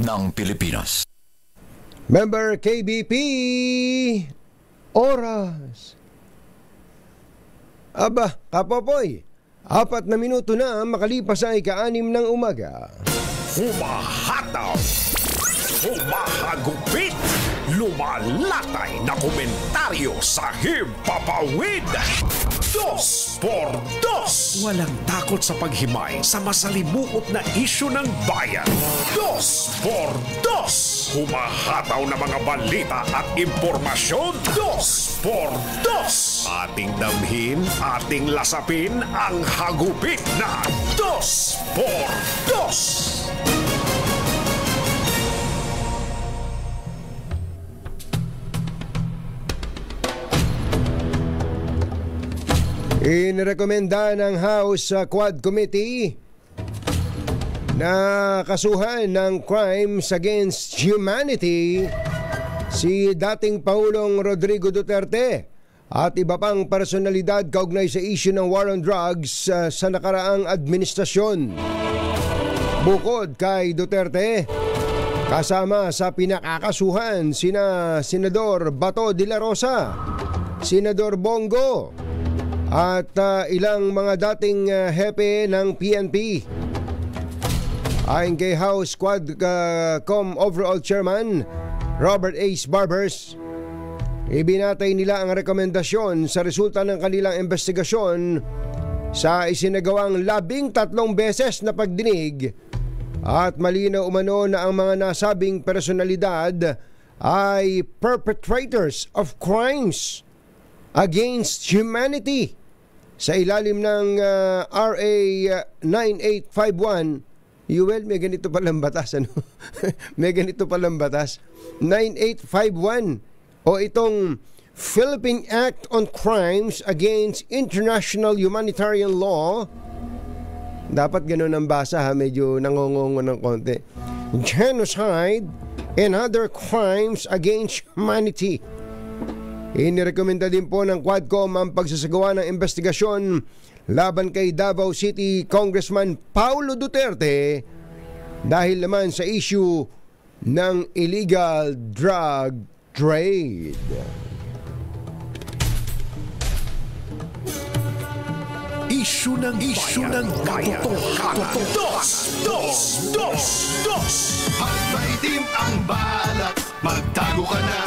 ng Pilipinas. Member KBP, oras. Aba, Kapopoy, 4 na minuto na makalipas ang ika-6 ng umaga. Humahataw, humahagupit, lumalatay na komentaryo sa Himpapawid. 2 por 2. Walang takot sa paghimay sa masalimuot na isyu ng bayan. 2 por 2. Humahataw na mga balita at impormasyon. 2 por 2. Ating damhin, ating lasapin ang hagupit na 2 por 2. Inirekomenda ng House Quad Committee na kasuhan ng Crimes Against Humanity si dating Pangulong Rodrigo Duterte at iba pang personalidad kaugnay sa issue ng war on drugs sa nakaraang administrasyon. Bukod kay Duterte, kasama sa pinakakasuhan sina Senador Bato de la Rosa, Senador Bongo, at ilang mga dating hepe ng PNP. Ayon kay House Quadcom Overall Chairman Robert Ace Barbers, ibinatay nila ang rekomendasyon sa resulta ng kanilang investigasyon sa isinagawang 13 beses na pagdinig at malinaw umano na ang mga nasabing personalidad ay perpetrators of crimes against humanity sa ilalim ng RA 9851. Yuel, may ganito palang batas, ano? May ganito palang batas. 9851 o itong Philippine Act on Crimes Against International Humanitarian Law. Dapat ganun ang basa, ha? Medyo nangongongo ng konti. Genocide and other crimes against humanity. Inirekomenda din po ng Quadcom ang pagsasagawa ng investigasyon laban kay Davao City Congressman Paulo Duterte dahil naman sa issue ng illegal drug trade. Issue ng katotohanan. 2 Pagmaitim ang balak, magtago ka na.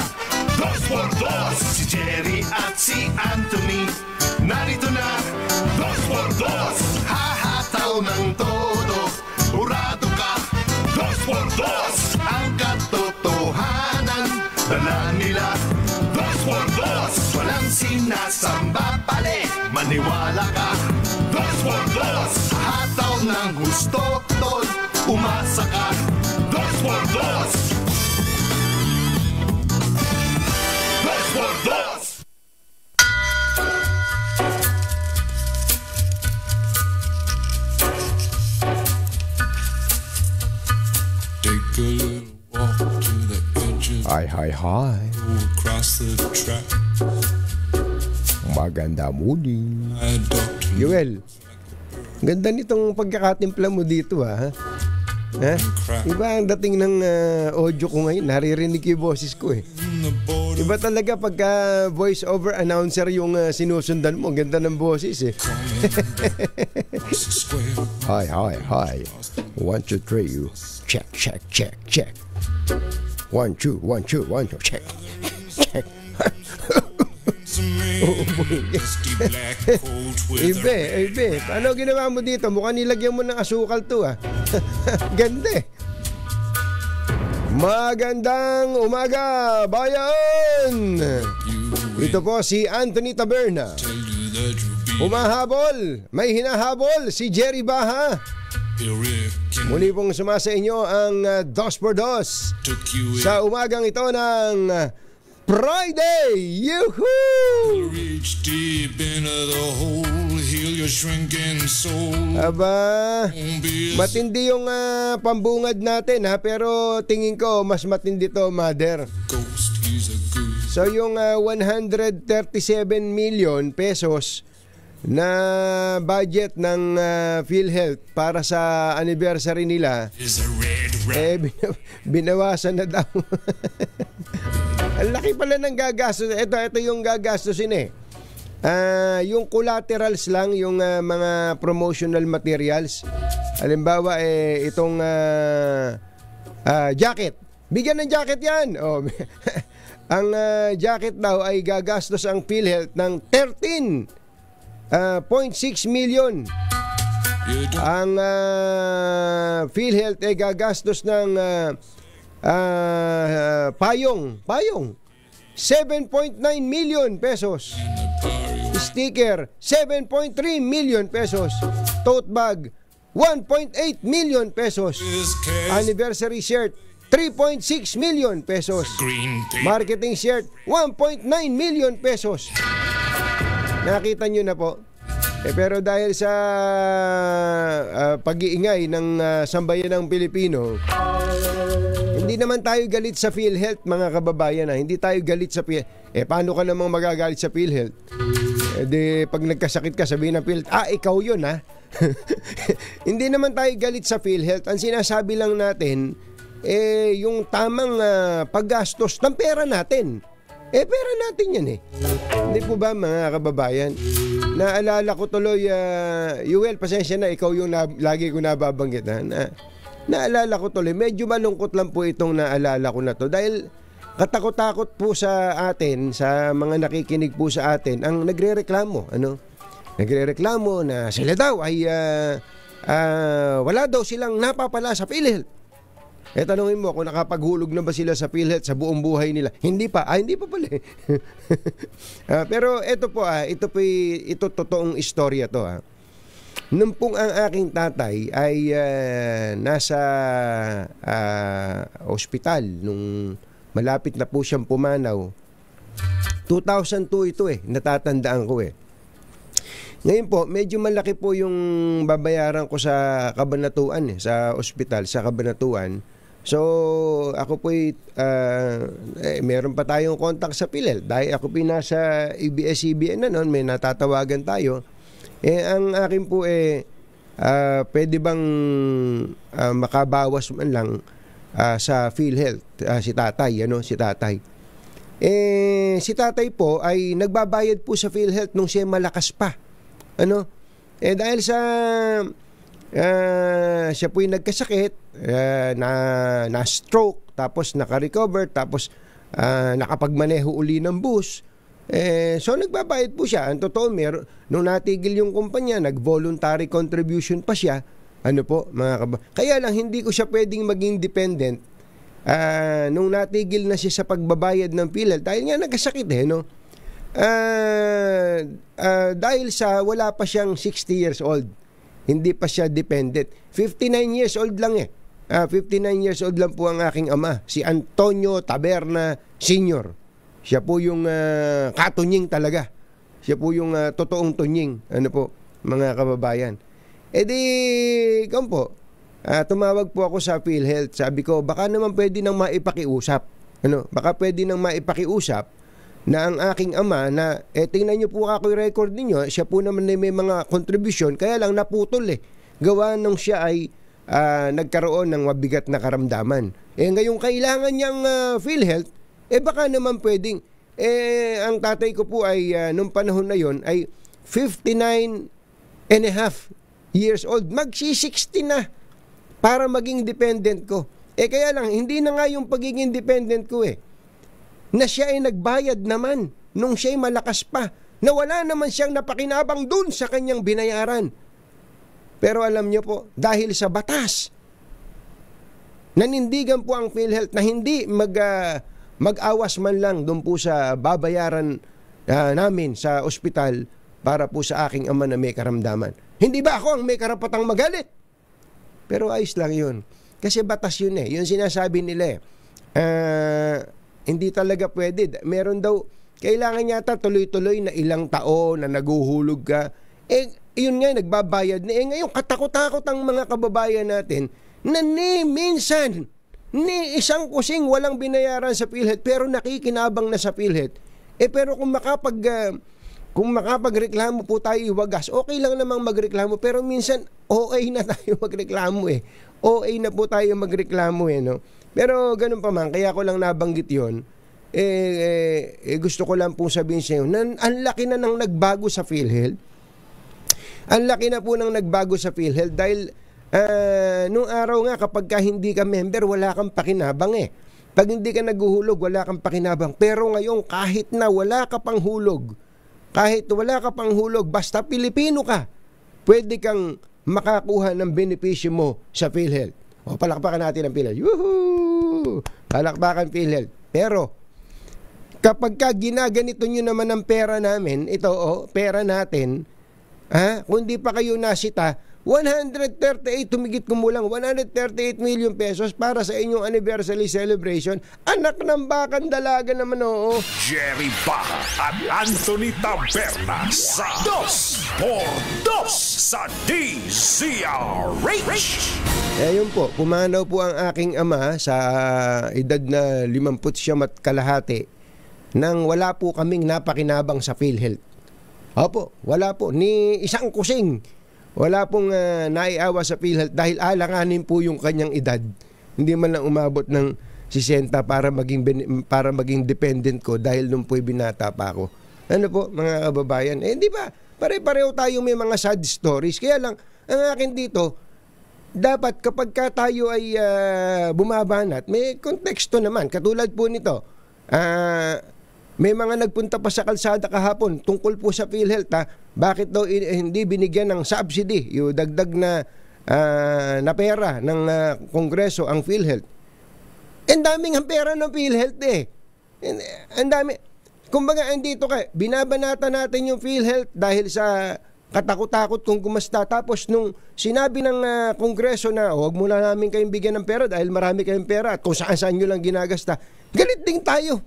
2 por 2. Si Jerry at si Anthony, narito na. 2 por 2. Hahataw ng todo, urado ka. 2 por 2. Ang katotohanan, dala nila. 2 por 2. Walang sinasamba pali, maniwala ka. 2 por 2. Hataw ng gusto, tol, umasa ka. 2 por 2. 2 por 2. Take a little walk to the edge of Hi. across the track. Maganda muli. I docked Yuel, ganda nitong pagkakatimpla mo dito, ha? Iba ang dating ng audio ko ngayon. Naririnig yung boses ko, eh. in the border. Iba talaga pagka voice over announcer yung sinusundan mo. Ganda ng boses, eh. Hi. 1, 2, 3. Check. 1, 2, check. Ibe, ano ginawa mo dito? Mukhang nilagyan mo ng asukal to, ha? Ganda, eh. Magandang umaga, bayan! Ito po si Anthony Taberna. Humahabol, may hinahabol si Jerry Baha. Muli pong sumasa inyo ang 2 por 2 sa umagang ito ng Friday! Yuhuu! Aba, matindi yung pambungad natin, ha, pero tingin ko mas matindi to, mother. So yung 137 million pesos na budget ng PhilHealth para sa anniversary nila, binawasan na daw. Ang laki pala ng gagastos. Ito yung gagastusin eh. Yung collaterals lang, yung mga promotional materials. Halimbawa itong jacket. Bigyan ng jacket yan. Oh. Ang jacket daw ay gagastos ang PhilHealth ng 13.6 million. Ang PhilHealth ay gagastos ng payong 7.9 million pesos. Sticker 7.3 million pesos. Tote bag 1.8 million pesos. Anniversary shirt 3.6 million pesos. Marketing shirt 1.9 million pesos. Nakita nyo na po. Pero dahil sa pag-iingay ng sambayan ng Pilipino, hindi naman tayo galit sa PhilHealth, mga kababayan. Hindi tayo galit sa PhilHealth. Paano ka namang magagalit sa PhilHealth? Pag nagkasakit ka, sabihin ng PhilHealth, ikaw yun ha. Hindi naman tayo galit sa PhilHealth. Ang sinasabi lang natin, yung tamang paggastos ng pera natin. Pera natin yan eh. Hindi po ba, mga kababayan? Naalala ko tuloy, Yuel, pasensya na, ikaw yung lagi ko nababanggit. Naalala ko tuloy, medyo malungkot lang po itong naalala ko na to. Dahil katakot-takot po sa atin, sa mga nakikinig po sa atin, ang nagre-reklamo. Nagre-reklamo na sila daw ay wala daw silang napapala sa PhilHealth. Tanungin mo kung nakapaghulog na ba sila sa PhilHealth sa buong buhay nila. Hindi pa. Hindi pa pala. Pero ito po, ito totoong istorya to. Nung pong ang aking tatay ay nasa ospital, nung malapit na po siyang pumanaw, 2002 ito natatandaan ko Ngayon po, medyo malaki po yung babayaran ko sa Kabanatuan, sa ospital, sa Kabanatuan. So, ako po'y, meron pa tayong contact sa PhilHealth. Dahil ako po'y nasa ABS-CBN na noon, may natatawagan tayo. Ang akin po pwede bang makabawas man lang sa PhilHealth, si tatay, si tatay. Si tatay po ay nagbabayad po sa PhilHealth nung siya malakas pa. Dahil sa siya po'y nagkasakit, na stroke, tapos naka-recover, tapos nakapagmaneho uli ng bus. So nagbabayad po siya. Ang totoo, nung natigil yung kumpanya, nag-voluntary contribution pa siya. Kaya lang hindi ko siya pwedeng maging dependent nung natigil na siya sa pagbabayad ng PhilHealth dahil nga nagkasakit dahil sa wala pa siyang 60 years old. Hindi pa siya dependent. 59 years old lang 59 years old lang po ang aking ama, si Antonio Taberna Sr. Siya po yung katunying talaga. Siya po yung totoong tunying. Mga kababayan. Tumawag po ako sa PhilHealth. Sabi ko, baka naman pwede nang maipakiusap. Baka pwede nang maipakiusap na ang aking ama na, tingnan nyo po ako yung record ninyo, siya po naman may mga contribution, kaya lang naputol Gawa nung siya ay nagkaroon ng mabigat na karamdaman. Ngayong kailangan niyang PhilHealth, baka naman pwedeng, ang tatay ko po ay, nung panahon na yon ay 59 and a half years old. Magsi-60 na para maging dependent ko. Kaya lang, hindi na nga yung pagiging dependent ko na siya ay nagbayad naman nung siya ay malakas pa, na wala naman siyang napakinabang dun sa kanyang binayaran. Pero alam niyo po, dahil sa batas, nanindigan po ang PhilHealth na hindi mag-awas man lang dun po sa babayaran namin sa ospital para po sa aking ama na may karamdaman. Hindi ba ako ang may karapatang magalit? Pero ayos lang yun. Kasi batas yun Yung sinasabi nila hindi talaga pwede. Meron daw, kailangan yata tuloy-tuloy na ilang taon na naguhulog ka. Yun nga, nagbabayad na. Ngayon, katakot-takot ang mga kababayan natin na minsan, isang kusing walang binayaran sa PhilHealth pero nakikinabang na sa PhilHealth. Pero kung kung makapagreklamo po tayo iwagas, okay lang namang magreklamo, pero minsan OA na tayo magreklamo eh. OA na po tayo magreklamo eh, no? Pero ganun pa man, kaya ko lang nabanggit yon. Gusto ko lang pong sabihin sa inyo, ang laki na nang nagbago sa PhilHealth. Ang laki na po nang nagbago sa PhilHealth dahil nung araw nga kapag ka hindi ka member, wala kang pakinabang eh. Pag hindi ka naghuhulog, wala kang pakinabang. Pero ngayon, kahit na wala ka pang hulog, basta Pilipino ka, pwede kang makakuha ng benepisyo mo sa PhilHealth. O, palakpakan natin ang PhilHealth. Yuhuu! Palakpakan PhilHealth. Pero, kapag ka ginaganito nyo naman ang pera namin, ito, pera natin, kung di pa kayo nasita, 138, tumigit kumulang 138 million pesos para sa inyong anniversary celebration. Anak ng bakang dalaga naman, oo. Jerry Baja at Anthony Taberna sa 2x2 sa DZRH. Yun po, pumanaw po ang aking ama sa edad na 50 at kalahati nang wala po kaming napakinabang sa PhilHealth. Opo, wala po. Ni isang kusing. Wala pong naiawa sa PhilHealth dahil alanganin po yung kanyang edad. Hindi man lang umabot ng 60 para maging dependent ko dahil nung po'y binata pa ako. Ano po, mga kababayan? Di ba? Pare-pareho tayo may mga sad stories. Kaya lang, ang akin dito, dapat kapag ka tayo ay bumabanat, may konteksto naman. Katulad po nito, may mga nagpunta pa sa kalsada kahapon tungkol po sa PhilHealth. Bakit daw hindi binigyan ng subsidy, yung dagdag na pera ng Kongreso ang PhilHealth? Ang daming ang pera ng PhilHealth eh. Ang dami. Kumbaga, andito ka, binabanata natin yung PhilHealth dahil sa katakot-takot kung gumasta. Tapos nung sinabi ng Kongreso na huwag muna namin kayong bigyan ng pera dahil marami kayong pera at kung saan-saan nyo lang ginagasta, galit din tayo.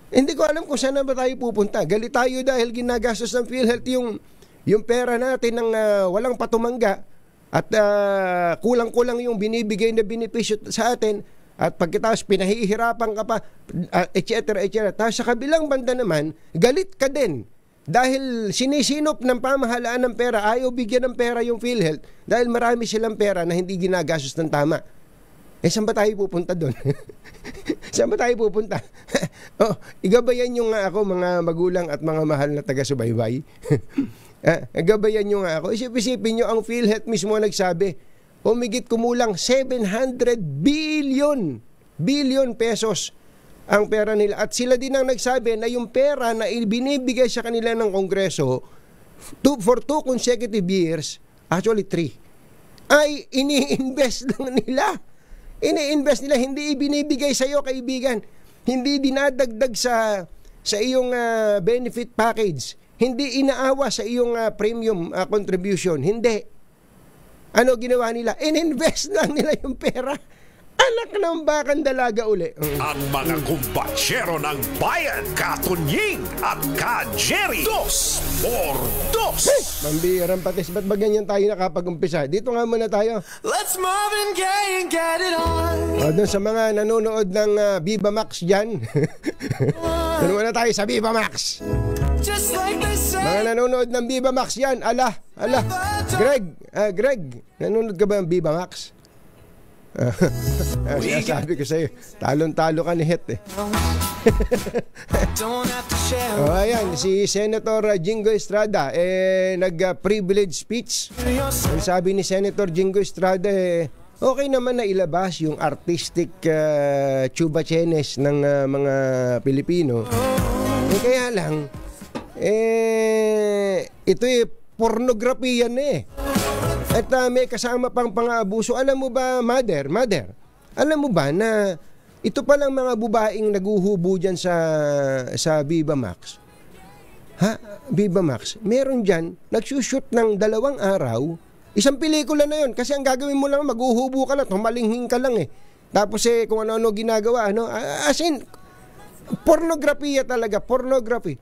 Hindi ko alam kung saan na ba tayo pupunta. Galit tayo dahil ginagastos ng PhilHealth yung pera natin ng walang patumangga at kulang-kulang yung binibigay na benepisyo sa atin at pagkatapos pinahihirapan ka pa, etc. Tapos sa kabilang banda naman, galit ka din dahil sinisinop ng pamahalaan ng pera, ayaw bigyan ng pera yung PhilHealth dahil marami silang pera na hindi ginagastos ng tama. Saan ba tayo pupunta doon? Saan ba tayo pupunta? Igabayan nyo nga ako, mga magulang at mga mahal na taga-subaybay. Igabayan nyo nga ako. Isip-isipin nyo, ang PhilHealth mismo nagsabi, humigit kumulang 700 billion pesos ang pera nila. At sila din ang nagsabi na yung pera na binibigay sa kanila ng Kongreso for 2 consecutive years, actually 3, ay ini-invest lang nila. Ini-invest nila, hindi ibinibigay sa iyo, kaibigan. Hindi dinadagdag sa iyong benefit package. Hindi inaawa sa iyong premium contribution. Hindi. Ano ginawa nila? In-invest lang nila yung pera. Anak ng bakang dalaga uli. Ang mga kumbatsero ng bayan, Katunying at Ka-Jerry, 2x2. Mambirang patis, ba't ba ganyan tayo nakapag-umpisa? Dito nga muna tayo. Let's Marvin Gaye and get it on. Doon sa mga nanonood ng Viva Max dyan. Doon muna tayo sa Viva Max. Just like they say. Mga nanonood ng Viva Max yan. Ala. Greg, nanonood ka ba ng Viva Max? Sabi ko sa'yo, talon-talo ka ni Het eh. Ayan, si Senator Jingo Estrada nag-privilege speech. Ang sabi ni Senator Jingo Estrada okay naman na ilabas yung artistic chubachenes ng mga Pilipino. Kaya lang ito pornography yan At may kasama pang pang-aabuso. Alam mo ba, mother, alam mo ba na ito palang mga babaeng naguhubo dyan sa Viva Max? Viva Max, meron dyan, nagsushoot ng 2 araw, isang pelikula na yon. Kasi ang gagawin mo lang, maghuhubo ka lang, tumalinghing ka lang Tapos kung ano-ano ginagawa, as in, pornography talaga, pornography.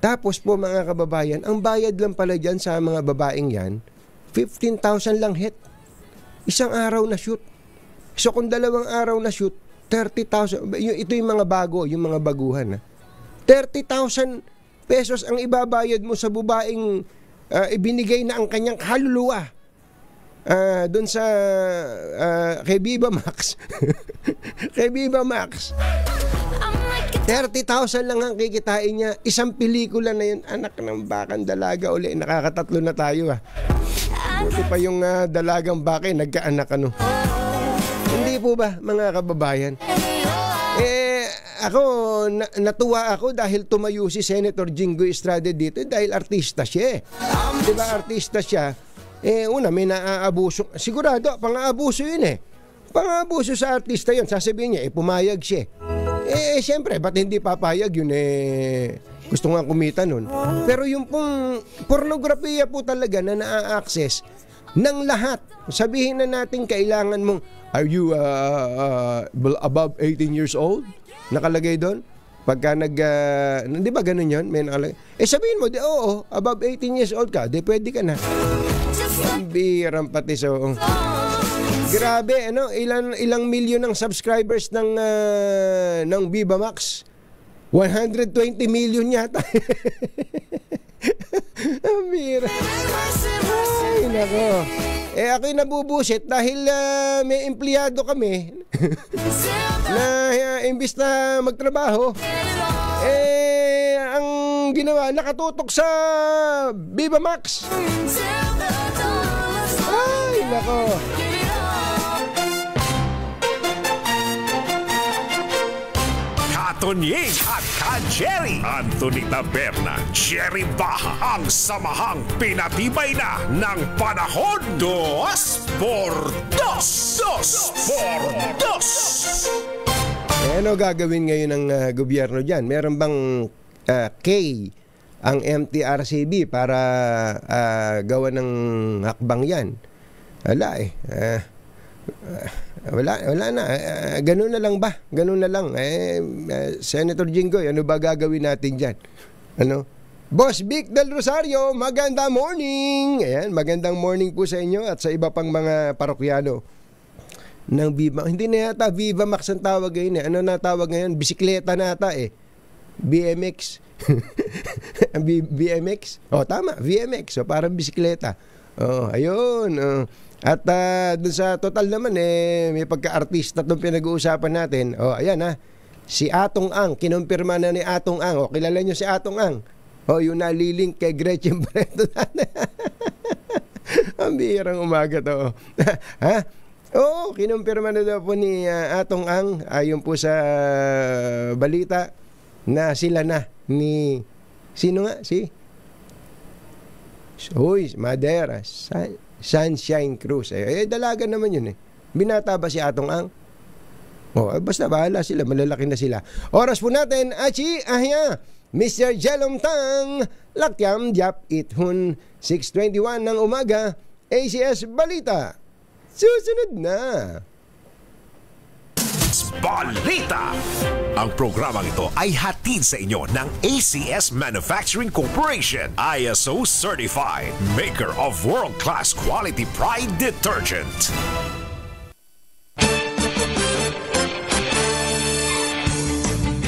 Tapos po mga kababayan, ang bayad lang pala dyan sa mga babaeng yan, 15,000 lang Het. Isang araw na shoot. So kung 2 araw na shoot, 30,000. Ito yung mga bago, yung mga baguhan. 30,000 pesos ang ibabayad mo sa babaeng ibinigay na ang kanyang kaluluwa doon sa kay Viva Max. Kay Viva Max. 30,000 lang ang kikitain niya. Isang pelikula na yun. Anak ng bakang dalaga uli. Nakakatatlo na tayo Buti pa yung dalagang baka nagkaanak Hindi po ba mga kababayan? Ako natuwa ako dahil tumayo si Senator Jingo Estrada dito dahil artista siya. Diba artista siya? Una may naaabuso. Sigurado pang-aabuso yun Pang-aabuso sa artista yun. Sasabihin niya pumayag siya. Siyempre, ba't hindi papayag yun gusto nga kumita nun. Pero yung pong pornografiya po talaga na naa-access ng lahat. Sabihin na natin kailangan mong, are you above 18 years old? Nakalagay doon. Pagka di ba ganun yun? May nakalagay. Sabihin mo, oo, above 18 years old ka, pwede ka na. Ang birang pati grabe, ilang milyon ng subscribers ng Viva Max? 120 million yata. Ang bira. Ay, nako. Ako'y nabubusit dahil may empleyado kami na imbis na magtrabaho, ang ginawa, nakatutok sa Viva Max. Ay, nako. Tonying at Ka-Jerry. Anthony Taberna, Jerry Baha, ang samahang pinatibay na ng panahon. 2 por 2. Ano gagawin ngayon ng gobyerno dyan? Meron bang K ang MTRCB para gawa ng hakbang yan? Wala wala na. Ganun na lang ba? Ganun na lang. Senator Jinggoy, ano ba gagawin natin dyan? Boss Vic Del Rosario, magandang morning. Ayan, magandang morning po sa inyo at sa iba pang mga parokyano ng Viva. Hindi na yata Viva Max ang tawag ngayon. Ano na tawag ngayon? Bisikleta na yata BMX. BMX? Tama, VMX. So parang bisikleta. Ayun. At dun sa total naman may pagka-artista itong pinag-uusapan natin. Ayan si Atong Ang, kinumpirma na ni Atong Ang. Kilala nyo si Atong Ang? Yung nalilink kay Gretchen Barreto. Ang bihirang umaga to. Ha? Kinumpirma na daw po ni Atong Ang, ayon po sa balita, na sila na ni sino nga? Madera Sunshine Cruz. Dalaga naman yun Binata ba si Atong Ang? Basta bahala sila, malalaki na sila. Oras po natin, Mr. Jelom Tang, Lakyam Diap Ithun, 6:21 ng umaga, ACS Balita. Susunod na. Balita! Ang programang ito ay hatid sa inyo ng ACS Manufacturing Corporation, ISO Certified, maker of world-class quality Pride detergent.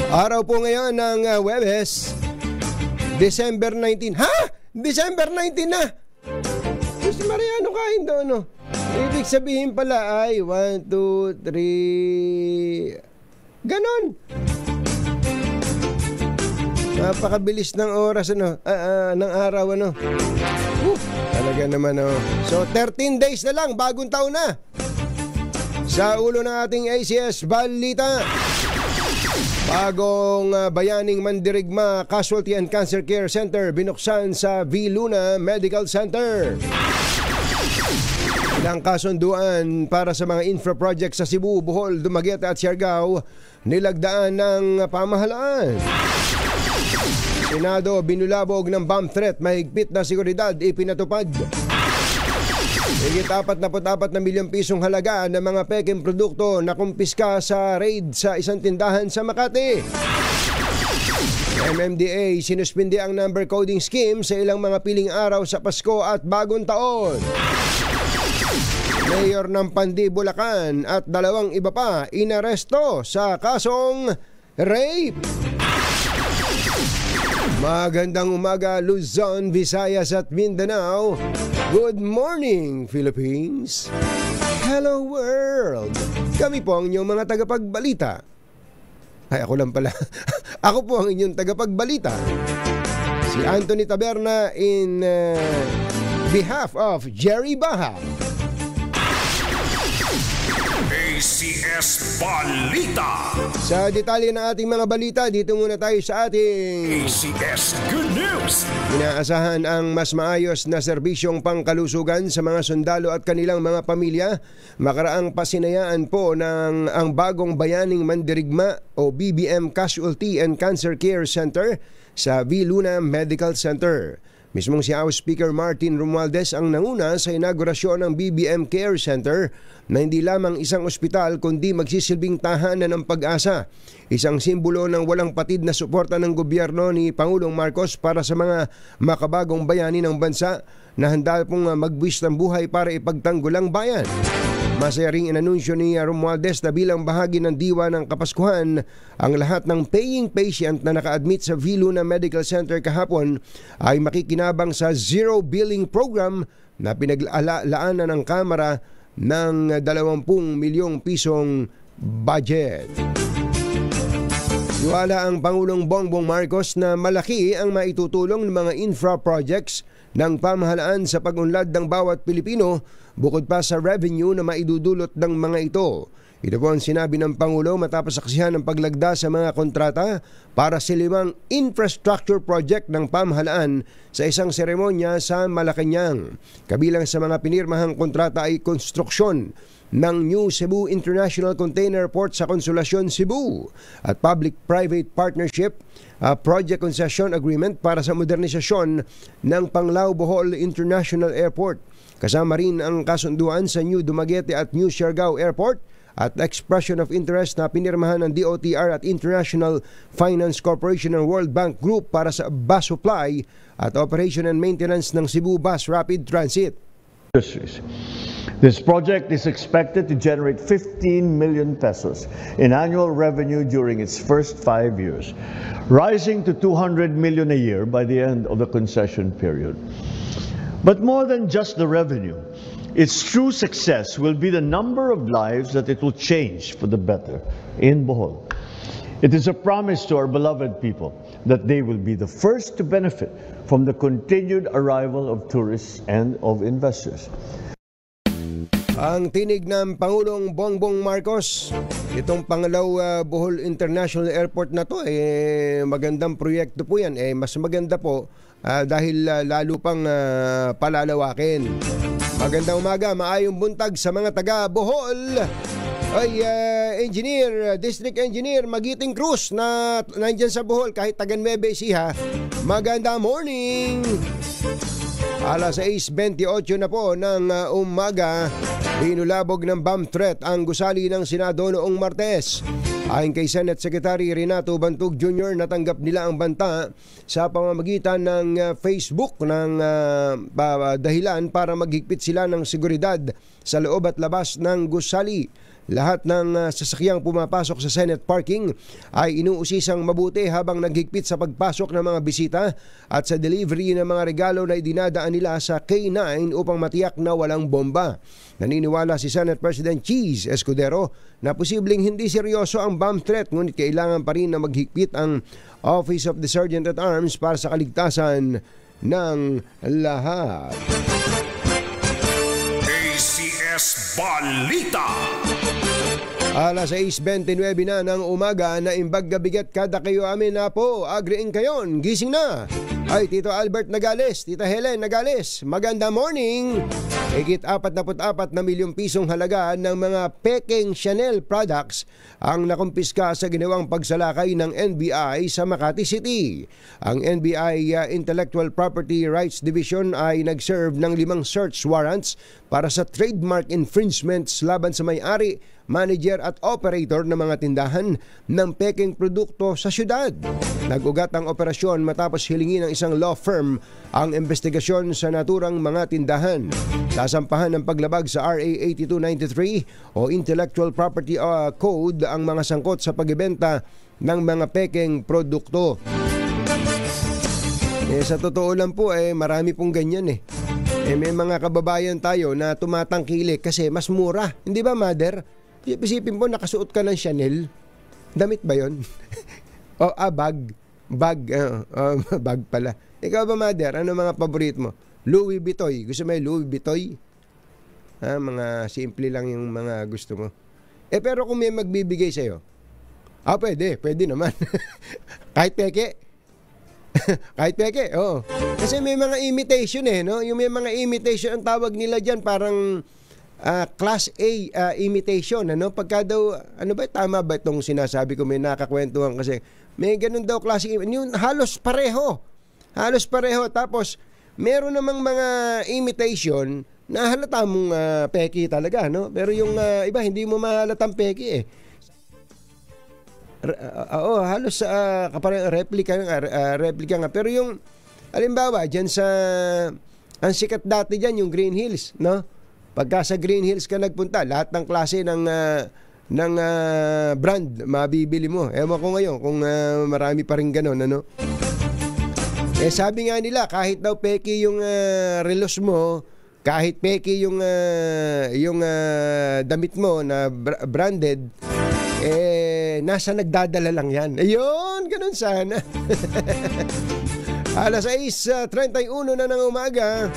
Araw po ngayon ng Huwebes, December 19. December 19 na! Gusto Mariano kain doon, Ibig sabihin pala ay 1, 2, 3... Ganon! Napakabilis ng oras, ng araw, Talaga naman, So, 13 days na lang, bagong taon na. Sa ulo ng ating ACS Balita, bagong bayaning mandirigma Casualty and Cancer Care Center binuksan sa V. Luna Medical Center. Ilang kasunduan para sa mga infra projects sa Cebu, Bohol, Dumaguete at Siargao nilagdaan ng pamahalaan. Senado binulabog ng bomb threat, mahigpit na seguridad ipinatupad. Higit 44 na milyong pisong halaga ng mga peking produkto na kumpiska sa raid sa isang tindahan sa Makati. MMDA sinuspindi ang number coding scheme sa ilang mga piling araw sa Pasko at Bagong Taon. Mayor ng Pandi, Bulacan at 2 iba pa inaresto sa kasong rape. Magandang umaga Luzon, Visayas at Mindanao. Good morning Philippines. Hello world. Kami po ang inyong mga tagapagbalita. Ay, ako lang pala. Ako po ang inyong tagapagbalita. Si Anthony Taberna in behalf of Jerry Baha. ACS Balita. Sa detalye ng ating mga balita, dito muna tayo sa ating ACS Good News. inaasahan ang mas maayos na serbisyong pangkalusugan sa mga sundalo at kanilang mga pamilya. Makaraang pasinayaan po ng ang bagong Bayaning Mandirigma o BBM Casualty and Cancer Care Center sa V. Luna Medical Center. Mismong si House Speaker Martin Romualdez ang nanguna sa inaugurasyon ng BBM Care Center na hindi lamang isang ospital kundi magsisilbing tahanan ng pag-asa. Isang simbolo ng walang patid na suporta ng gobyerno ni Pangulong Marcos para sa mga makabagong bayani ng bansa na handa pong magbuwis ng buhay para ipagtanggol ang bayan. Masaya ring inanunsyo ni Romualdez na bilang bahagi ng diwa ng Kapaskuhan, ang lahat ng paying patient na naka-admit sa V. Luna Medical Center kahapon ay makikinabang sa zero billing program na pinaglalaanan ng Kamara ng 20 milyong pisong budget. Niwala ang Pangulong Bongbong Marcos na malaki ang maitutulong ng mga infra projects ng pamahalaan sa pag-unlad ng bawat Pilipino bukod pa sa revenue na maidudulot ng mga ito. Ito po ang sinabi ng Pangulo matapos saksihan ng paglagda sa mga kontrata para sa 5 infrastructure project ng pamahalaan sa isang seremonya sa Malacanang. Kabilang sa mga pinirmahang kontrata ay konstruksyon ng New Cebu International Container Port sa Consolacion, Cebu at Public-Private Partnership Project Concession Agreement para sa modernisasyon ng Panglao Bohol International Airport. Kasama rin ang kasunduan sa New Dumaguete at New Siargao Airport at expression of interest na pinirmahan ng DOTR at International Finance Corporation ng World Bank Group para sa bus supply at operation and maintenance ng Cebu Bus Rapid Transit. This project is expected to generate 15 million pesos in annual revenue during its first 5 years, rising to 200 million a year by the end of the concession period. But more than just the revenue, its true success will be the number of lives that it will change for the better in Bohol. It is a promise to our beloved people that they will be the first to benefit from the continued arrival of tourists and of investors. Ang tinig ng Pangulong Bongbong Marcos, itong Panglao Bohol International Airport na to, magandang proyekto po yan. Mas maganda po dahil lalo pang palalawakin. Magandang umaga, maayong buntag sa mga taga Bohol. Ay, District Engineer Magiting Cruz na nandyan sa Bohol kahit taga Nueva Ecija. Magandang morning! Alas 6:28 na po ng umaga, hinulabog ng bomb threat ang gusali ng Senado noong Martes. Ayon kay Senate Secretary Renato Bantug Jr., natanggap nila ang banta sa pamamagitan ng Facebook ng dahilan para maghigpit sila ng seguridad sa loob at labas ng gusali. Lahat ng sasakyang pumapasok sa Senate parking ay inuusisang mabuti habang naghigpit sa pagpasok ng mga bisita at sa delivery ng mga regalo na idinadaan nila sa K9 upang matiyak na walang bomba. Naniniwala si Senate President Cheese Escudero na posibleng hindi seryoso ang bomb threat, ngunit kailangan pa rin na maghigpit ang Office of the Sergeant at Arms para sa kaligtasan ng lahat. ACS Balita. Alas 6:29 na ng umaga na imbag gabigat kada kayo amin na po. Agriing kayon, gising na. Ay, Tito Albert Nagales, Tita Helen Nagales, maganda morning. Higit 44 na milyong pisong halaga ng mga peking Chanel products ang nakumpiska sa ginawang pagsalakay ng NBI sa Makati City. Ang NBI Intellectual Property Rights Division ay nag-serve ng 5 search warrants para sa trademark infringements laban sa may-ari, manager at operator ng mga tindahan ng peking produkto sa syudad. Nag-ugat ang operasyon matapos hilingin ng isang law firm ang investigasyon sa naturang mga tindahan. Sasampahan ng paglabag sa RA 8293 o Intellectual Property Code ang mga sangkot sa pagbebenta ng mga peking produkto. Sa totoo lang po, marami pong ganyan eh. May mga kababayan tayo na tumatangkilik kasi mas mura. Hindi ba, Mother? Isipin po, nakasuot ka ng Chanel. Damit ba yun? Bag. Bag pala. Ikaw ba, Mother? Ano mga paborito mo? Louis Vuitton. Gusto mo yung Louis Vuitton? Mga simple lang yung mga gusto mo. Pero kung may magbibigay sa'yo, pwede naman. Kahit peke. Kahit peke, oo. Kasi may mga imitation no? Yung may mga imitation, ang tawag nila dyan, parang class A imitation, ano? Pagka daw, ano ba, tama ba itong sinasabi ko, may nakakwentuhan kasi, may ganun daw klase, yung halos pareho. Tapos, meron namang mga imitation na halata mong peke talaga, no? Pero yung iba, hindi mo mahalatang peke halos replica nga. Pero yung halimbawa diyan sa ang sikat dati diyan yung Green Hills, no? Pagka sa Green Hills ka nagpunta, lahat ng klase ng brand mabibili mo. Ewan ko ngayon kung marami pa rin gano'n, ano? Sabi nga nila, kahit daw peke yung relos mo, kahit peke yung damit mo na branded, nasa nagdadala lang yan. Ayun, ganun sana. Alas 6:31 na ng umaga.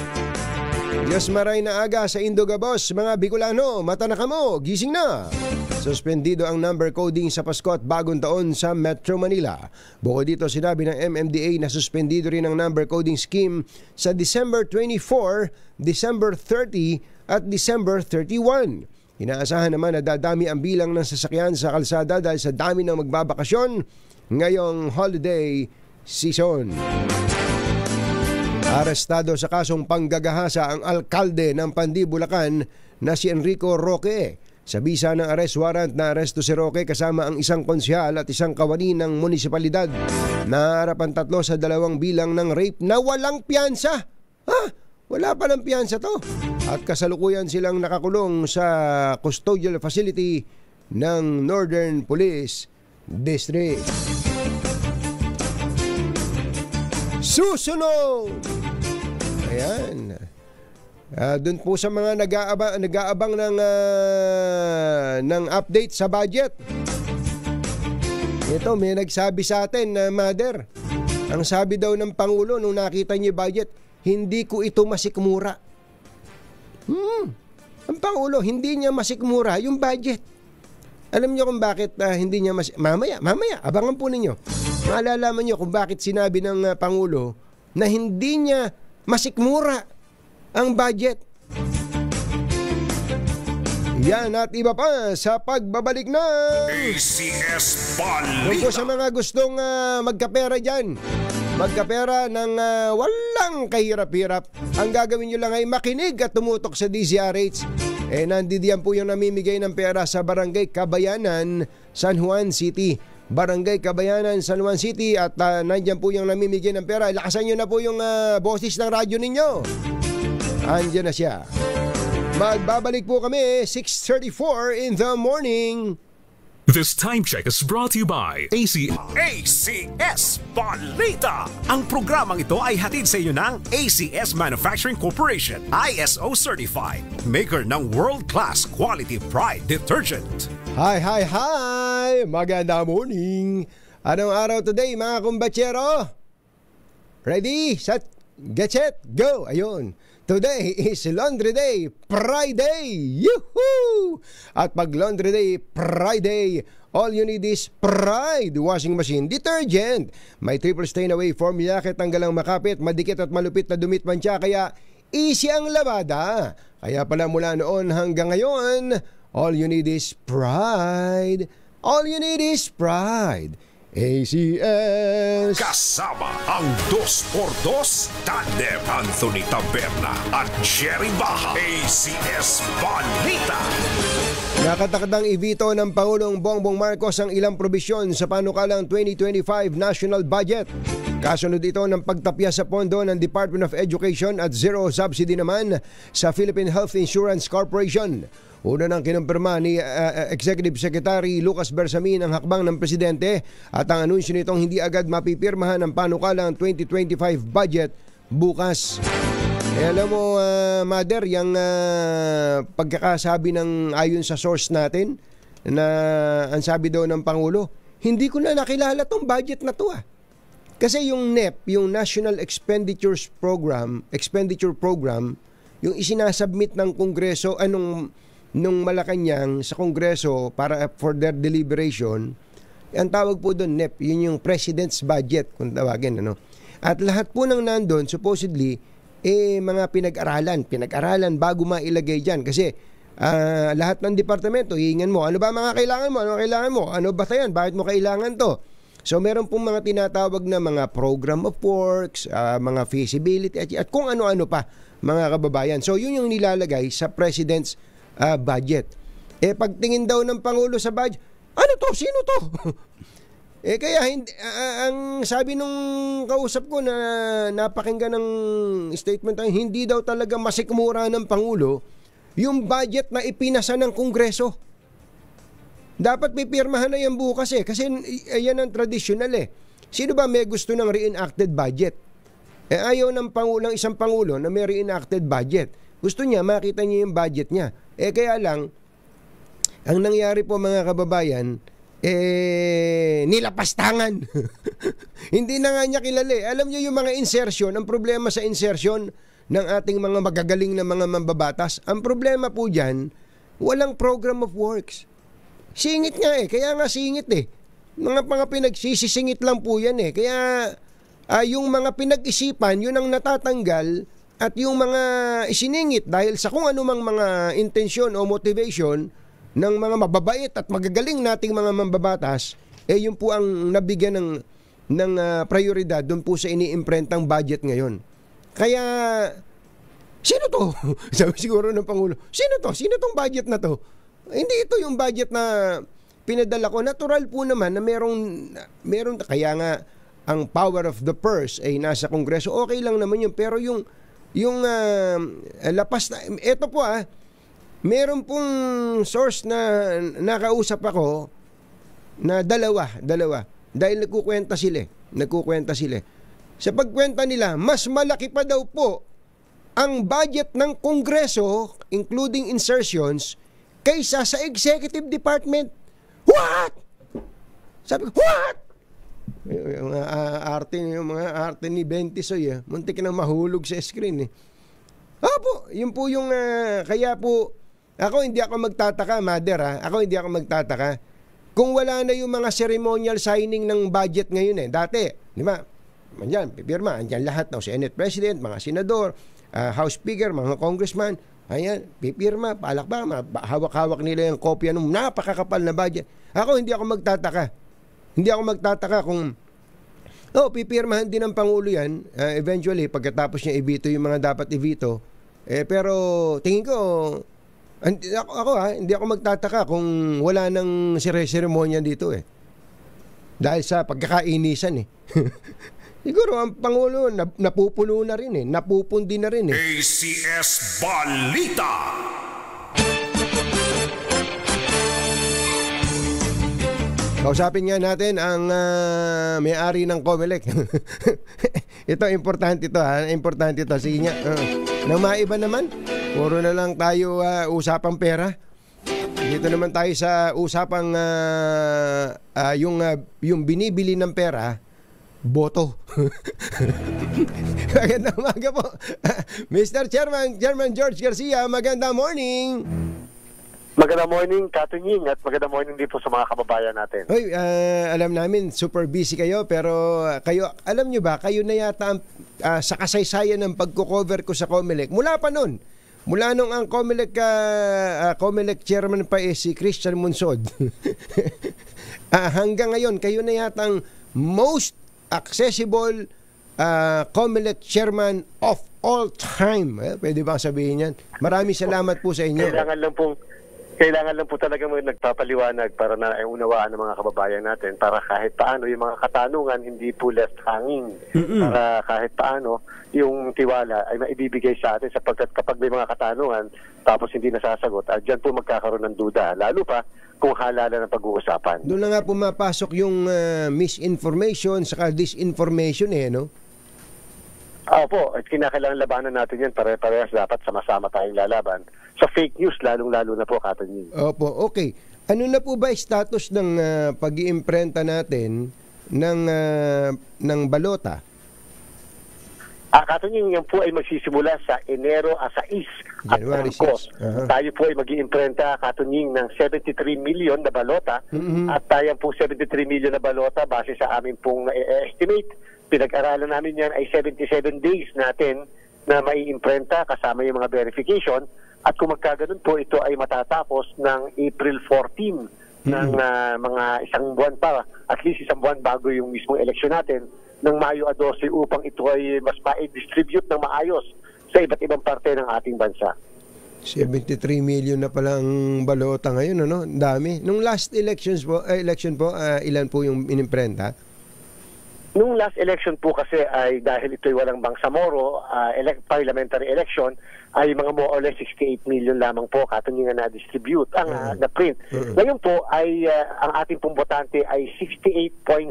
Diyos maray na aga sa Indogabos, mga Bicolano, mata na kamo, gising na. Suspendido ang number coding sa Pasko at Bagong Taon sa Metro Manila. Bukod dito, sinabi ng MMDA na suspendido rin ang number coding scheme sa December 24, December 30 at December 31. Inaasahan naman na dadami ang bilang ng sasakyan sa kalsada dahil sa dami ng magbabakasyon ngayong holiday season. Arestado sa kasong panggagahasa ang alkalde ng Pandi, Bulacan na si Enrico Roque. Sa bisa ng arrest warrant, na aresto si Roque kasama ang isang konsyal at isang kawani ng munisipalidad. Naharap ang tatlo sa 2 bilang ng rape na walang piyansa. Wala pa ng piyansa to. At kasalukuyan silang nakakulong sa custodial facility ng Northern Police District. Susunod! Ayan. Doon po sa mga nag-aabang ng update sa budget. Ito, may nagsabi sa atin, Mother. Ang sabi daw ng Pangulo nung nakita niya budget, hindi ko ito masikmura. Ang Pangulo, hindi niya masikmura yung budget. Alam niyo kung bakit hindi niya mamaya, abangan po ninyo. Malalaman niyo kung bakit sinabi ng Pangulo na hindi niya masikmura ang budget. Yan at iba pa sa pagbabalik na ACS Balita. Kung po sa mga gustong magkapera dyan, magkapera ng walang kahirap-hirap, ang gagawin nyo lang ay makinig at tumutok sa DZRH. Nandiyan po yung namimigay ng pera sa Barangay Kabayanan, San Juan City. Barangay Kabayanan, San Juan City. At nandiyan po yung namimigay ng pera. Lakasan nyo na po yung boses ng radyo ninyo. Andiyan na siya. Magbabalik po kami 6:34 in the morning. This time check is brought to you by ACS Balita. Ang programang ito ay hatid sa iyo ng ACS Manufacturing Corporation, ISO certified, maker ng world-class quality Pride detergent. Hi! Maganda morning. Anong araw today, mga kumbatsero? Ready, set, get set, go! Ayun. Today is Laundry Day Friday! Yuhuu! At pag Laundry Day Friday, all you need is Pride Washing Machine Detergent. May triple stain away formula kahit tanggalang makapit, madikit at malupit na dumit mancha, kaya easy ang labada. Kaya pala mula noon hanggang ngayon, all you need is Pride. All you need is Pride. ACS. Kasama ang 2x2 tandem Anthony Taberna at Jerry Baja. ACS Balita. Nakatakdang ibito ng Pangulong Bongbong Marcos ang ilang probisyon sa panukalang 2025 National Budget. Kasunod ito ng pagtapya sa pondo ng Department of Education at zero subsidy naman sa Philippine Health Insurance Corporation. Una nang kinumpirma ni Executive Secretary Lucas Bersamin ang hakbang ng Presidente at ang anunsyo nitong hindi agad mapipirmahan ang panukalang 2025 budget bukas. Alam mo, Mother, yung pagkakasabi ng ayon sa source natin na ang sabi daw ng Pangulo, hindi ko na nakilala tong budget na to Kasi yung NEP, yung National Expenditure Program, yung isinasubmit ng Kongreso, nung Malacanang sa Kongreso para for their deliberation, ang tawag po doon NEP, yun yung President's Budget kung tawagin. At lahat po ng nandun, supposedly, mga pinag-aralan bago mailagay dyan. Kasi lahat ng departamento, hihingan mo, ano ba mga kailangan mo? Ano ba yan? Bakit mo kailangan to? So meron pong mga tinatawag na mga program of works, mga feasibility at kung ano-ano pa mga kababayan. So yun yung nilalagay sa President's budget. Pagtingin daw ng Pangulo sa budget, ano to? Sino to? Kaya ang sabi nung kausap ko na napakinggan ng statement, hindi daw talaga masikmura ng Pangulo yung budget na ipinasa ng Kongreso. Dapat pipirmahan na yan bukas kasi yan ang traditional Sino ba may gusto ng reenacted budget? Ayaw ng isang Pangulo na may reenacted budget. Gusto niya, makita niya yung budget niya. Kaya lang, ang nangyari po mga kababayan, nilapastangan. Hindi na nga niya kilala Alam niyo yung mga insertion, ang problema sa insertion ng ating mga magagaling na mga mambabatas, ang problema po dyan, walang program of works. Singit nga kaya nga singit Mga pinagsisisingit lang po yan Kaya yung mga pinag-isipan, yun ang natatanggal at yung mga isiningit dahil sa kung anumang mga intensyon o motivation ng mga mababait at magagaling nating mga mambabatas, yun po ang nabigyan ng prioridad doon po sa iniimprentang budget ngayon. Kaya, sino to? Sabi siguro ng Pangulo, sino to? Sino tong budget na to? Hindi ito yung budget na pinadala ko. Natural po naman na meron kaya nga ang power of the purse ay nasa Kongreso. Okay lang naman yun. Pero yung lapas na, eto po meron pong source na nakausap ako na dalawa. Dahil nagkukwenta sila. Sa pagkwenta nila, mas malaki pa daw po ang budget ng Kongreso, including insertions, kaysa sa Executive Department. What? Sabi ko, what? Yung mga arte ni Bentisoy, muntik na mahulog sa screen po, yun po yung kaya po ako hindi ako magtataka, Mother Ako hindi ako magtataka kung wala na yung mga ceremonial signing ng budget ngayon Dati, di ba? Andiyan, pipirma, andiyan lahat ng Senate President, mga senador, House Speaker, mga congressman, ayan, pipirma, palakbang, hawak-hawak nila yung kopya ng napakakapal na budget. Ako hindi ako magtataka. Hindi ako magtataka kung pipirmahan din ng Pangulo yan eventually pagkatapos niya ibito yung mga dapat ibito. Pero tingin ko hindi ako magtataka kung wala nang seremonya dito Dahil sa pagkakainisan Siguro ang Pangulo napupuno na rin napupundi na rin ACS Balita. Kausapin nga natin ang may-ari ng Comelec. Ito, importante ito Importante ito. Sige nga. Nang maiba naman, puro na lang tayo usapang pera. Dito naman tayo sa usapang yung binibili ng pera, boto. Magandang umaga po. Mr. Chairman George Garcia, magandang morning. Magandang morning, Katunying, at magandang morning din po sa mga kababayan natin. Hoy, alam namin, super busy kayo, pero kayo, alam nyo ba, kayo na yata sa kasaysayan ng pagko-cover ko sa Comelec. Mula nung ang Comelec chairman pa si Christian Monsod. Hanggang ngayon, kayo na yata ang most accessible Comelec chairman of all time. Pwede ba sabihin yan? Maraming salamat po sa inyo. Kailangan lang po talaga nagpapaliwanag para na unawaan ng mga kababayan natin para kahit paano yung mga katanungan hindi po left hanging. Para kahit paano yung tiwala ay maibibigay sa atin sapagkat kapag may mga katanungan tapos hindi nasasagot, dyan po magkakaroon ng duda. Lalo pa kung halala ng pag-uusapan. Doon na nga pumapasok yung misinformation saka disinformation no? Opo, at kinakailangan labanan natin yan. Pare-parehas dapat sama-sama tayong lalaban. Sa fake news, lalong-lalo na po, Katanying. Opo, okay. Ano na po ba status ng pag-iimprenta natin ng balota? Katanying, yan po ay magsisimula sa Enero 6 at January 6. Tayo po ay mag-iimprenta, Katanying, ng 73 million na balota. At tayo po 73 million na balota base sa amin pong estimate. Pinag-aralan namin yan ay 77 days natin na maiimprenta kasama yung mga verification. At kung magkaganon po, ito ay matatapos ng April 14 ng mga isang buwan pa, at least isang buwan bago yung mismong eleksyon natin, ng Mayo 12 upang ito ay mas ma-distribute ng maayos sa iba't ibang parte ng ating bansa. 73 million na palang balota ngayon, ano? Dami. Nung last election po, ilan po yung inimprenta? Nung last election po kasi ay dahil ito'y walang Bangsamoro, parliamentary election, ay mga more or less 68 million lamang po Katanying na distribute ang na-print. Ngayon po ay ang ating pong botante ay 68.6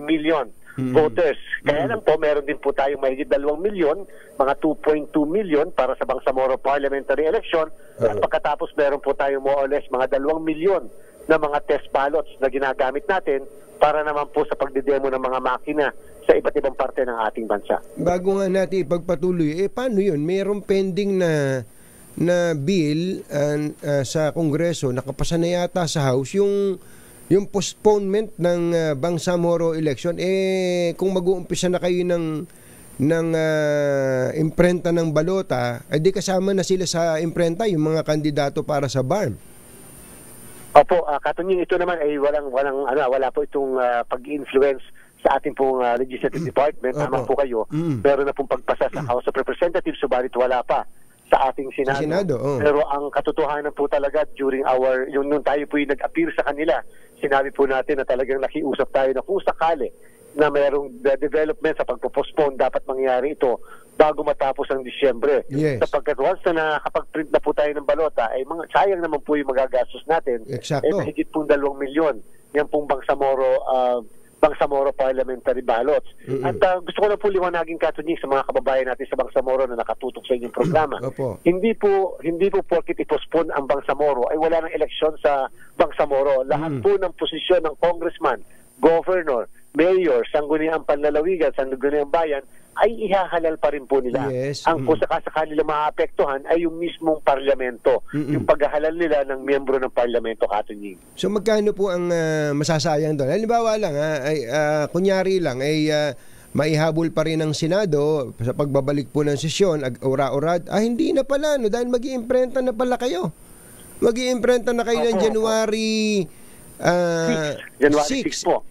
million voters. Kaya lang po, meron din po tayong mahigit 2 million, mga 2.2 million para sa Bangsamoro parliamentary election. At pagkatapos meron po tayong more or less mga 2 million na mga test ballots na ginagamit natin para naman po sa pagdidemo ng mga makina sa iba't ibang parte ng ating bansa. Bago nga natin ipagpatuloy, paano yun? Mayroong pending na bill sa Kongreso, nakapasa na yata sa House, yung postponement ng Bangsamoro election. Kung mag-uumpisa na kayo ng imprenta ng balota, di kasama na sila sa imprenta, yung mga kandidato para sa BARM. Opo, Katanying, ito naman ay wala po itong pag-influence sa ating pong legislative department. Tama po kayo. Meron na pong pagpasa sa House of Representatives, subalit wala pa sa ating Senado. Pero ang katotohanan po talaga during nung tayo po yung nag-appear sa kanila, sinabi po natin na talagang nakiusap tayo na kung sakali na mayroong development sa pagpo-postpone, dapat mangyari ito bago matapos ang Disyembre. Yes. Sapagkat once na nakapag-print na po tayo ng balota, ay sayang naman po yung magagastos natin. Exacto. Mahigit pong 2 milyon. Yan pong Bangsamoro parliamentary ballots. At gusto ko na po liwanagin, Katanying, sa mga kababayan natin sa Bangsamoro na nakatutok sa inyong programa. Hindi po porket i-postpone ang Bangsamoro ay wala ng eleksyon sa Bangsamoro. Lahat po ng posisyon ng congressman, governor, mayor, sangguniang panlalawigan, sangguniang bayan, ay ihahalal pa rin po nila. Yes. Ang kung sakasakali nila maapektuhan ay yung mismong parlamento, yung paghahalal nila ng miyembro ng parlamento, Katanying. So magkano po ang masasayang doon? Halimbawa lang, kunyari lang, maihabol pa rin ng Senado sa pagbabalik po ng sesyon, ura-urad, hindi na pala, dahil mag-iimprenta na pala kayo. Mag-iimprenta na kayo ng January 6 po.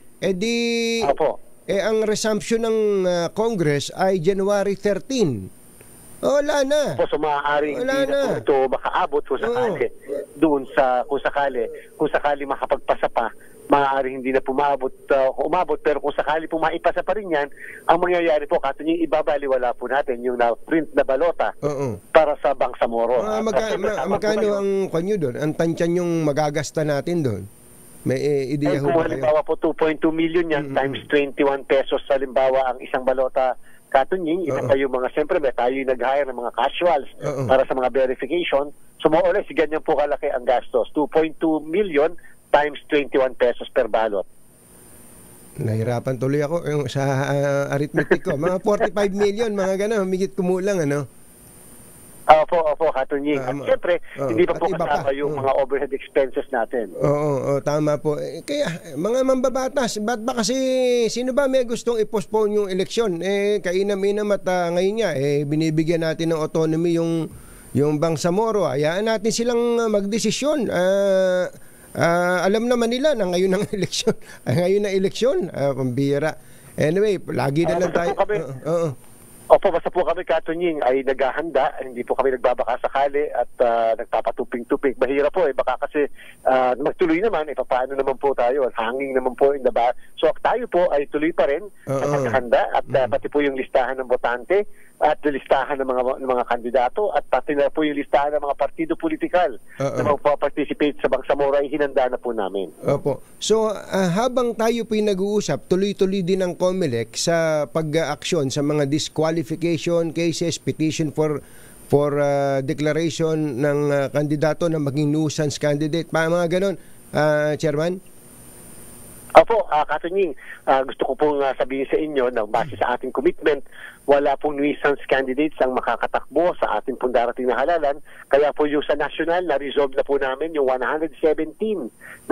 Ang resumption ng Congress ay January 13. Wala na. So maaaring hindi na po ito makaabot kung sakali. Kung sakali makapagpasa pa, maaaring hindi na umabot, pero kung sakali po maipasa pa rin yan, ang mangyayari po, Katanying, ibabaliwala po natin yung print na balota para sa Bangsamoro. Magkano ang kanyo doon? Ang tansyan yung magagasta natin doon? May ideya ho ba kayo? Halimbawa po 2.2 million yan times 21 pesos halimbawa ang isang balota, Katanying. Ito pa yung mga, siyempre tayo yung nag-hire ng mga casuals para sa mga verification. So more or less, ganyan po kalaki ang gastos. 2.2 million times 21 pesos per ballot. Nahirapan tuloy ako sa arithmetic ko. Mga 45 million, mga gano'n, humigit kumulang, ano? Opo, Katanying. At siyempre, hindi pa po kasama yung mga overhead expenses natin. Oo, tama po. Kaya, mga mambabatas, ba't ba kasi, sino ba may gustong i-postpone yung eleksyon? Kainam-inam at ngayon nga, binibigyan natin ng autonomy yung Bangsamoro. Hayaan natin silang magdesisyon. Alam naman nila na ngayon ang eleksyon. Ngayon na eleksyon, pambira. Anyway, lagi na lang tayo. Opo, basta po kami, Katunying, ay naghahanda, hindi po kami nagbabaka sakali at nagpapatuping-tuping. Mahirap po baka kasi magtuloy naman, paano naman po tayo, hanging naman po in the bar. So tayo po ay tuloy pa rin sa paghahanda at pati po yung listahan ng botante at listahan ng mga kandidato at pati na po yung listahan ng mga partido politikal na magpa-participate sa Bangsamoro ay hinanda na po namin. Opo. So habang tayo po yung nag-uusap, tuloy-tuloy din ang COMELEC sa pag-aksyon sa mga disqualification cases, petition for declaration ng kandidato na maging nuisance candidate, mga ganon, Chairman? Opo, Katunying, gusto ko pong sabihin sa inyo na base sa ating commitment, wala pong nuisance candidates ang makakatakbo sa ating pong darating na halalan. Kaya po yung sa national, na-resolve na po namin yung 117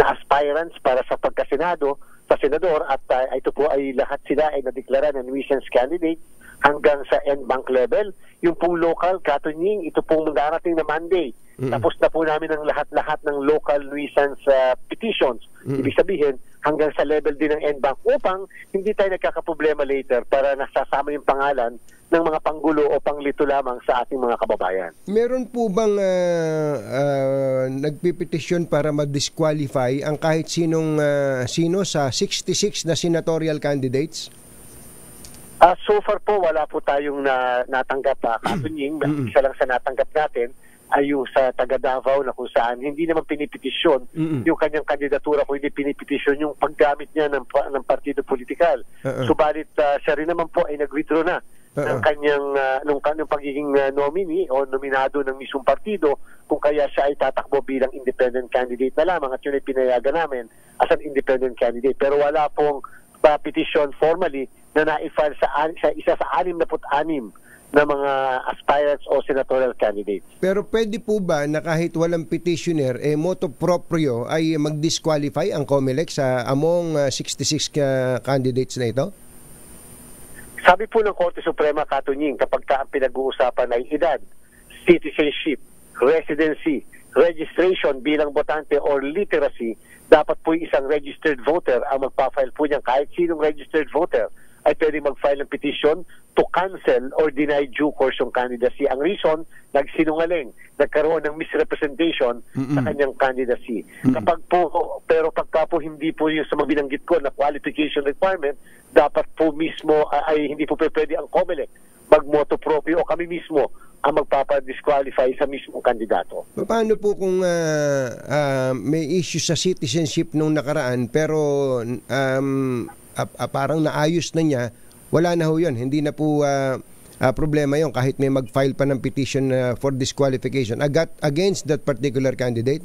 na aspirants para sa pagkasenado, sa senador, at ito po ay lahat sila ay nadeklara na nuisance candidates hanggang sa NBank level. Yung pong local, Katunying, ito pong darating na Monday. Tapos na po namin ang lahat-lahat ng local nuisance petitions. Ibig sabihin, hanggang sa level din ng NBank upang hindi tayo nagkakaproblema later para nasasama yung pangalan ng mga panggulo o panglito lamang sa ating mga kababayan. Meron po bang nagpipetisyon para ma-disqualify ang kahit sino sa 66 na senatorial candidates? So far po, wala po tayong natanggap, Katunying. Isa lang sa natanggap natin ay yung sa taga Davao na kung saan hindi naman pinipetisyon yung kanyang kandidatura, kung hindi pinipetisyon yung paggamit niya ng partido politikal. Subalit siya rin naman po ay nag-withdraw na ng kanyang nung pagiging nominee o nominado ng mismong partido, kung kaya siya ay tatakbo bilang independent candidate na lamang, at yun ay pinayagan namin as an independent candidate. Pero wala pong petition formally na na-file sa isa sa 66 na mga aspirants o senatorial candidates. Pero pwede po ba na kahit walang petitioner, motu proprio ay mag-disqualify ang COMELEC sa among 66 candidates na ito? Sabi po ng Korte Suprema, Katunying, kapag ang pinag-uusapan ay edad, citizenship, residency, registration bilang botante or literacy, dapat po isang registered voter ang magpa-file po niyan. Kahit sinong registered voter ay pwede mag-file ng petition to cancel or deny due course yung candidacy. Ang reason, nagsinungaling, nagkaroon ng misrepresentation sa kanyang candidacy. Pero pagka po hindi po yung sa mga binanggit ko na qualification requirement, dapat po mismo ay hindi po pwede ang COMELEC mag-motu proprio o kami mismo ang magpapadisqualify sa mismong kandidato. Paano po kung may issue sa citizenship nung nakaraan pero parang naayos na niya, wala na ho yun. Hindi na po problema yun kahit may mag-file pa ng petition for disqualification against that particular candidate?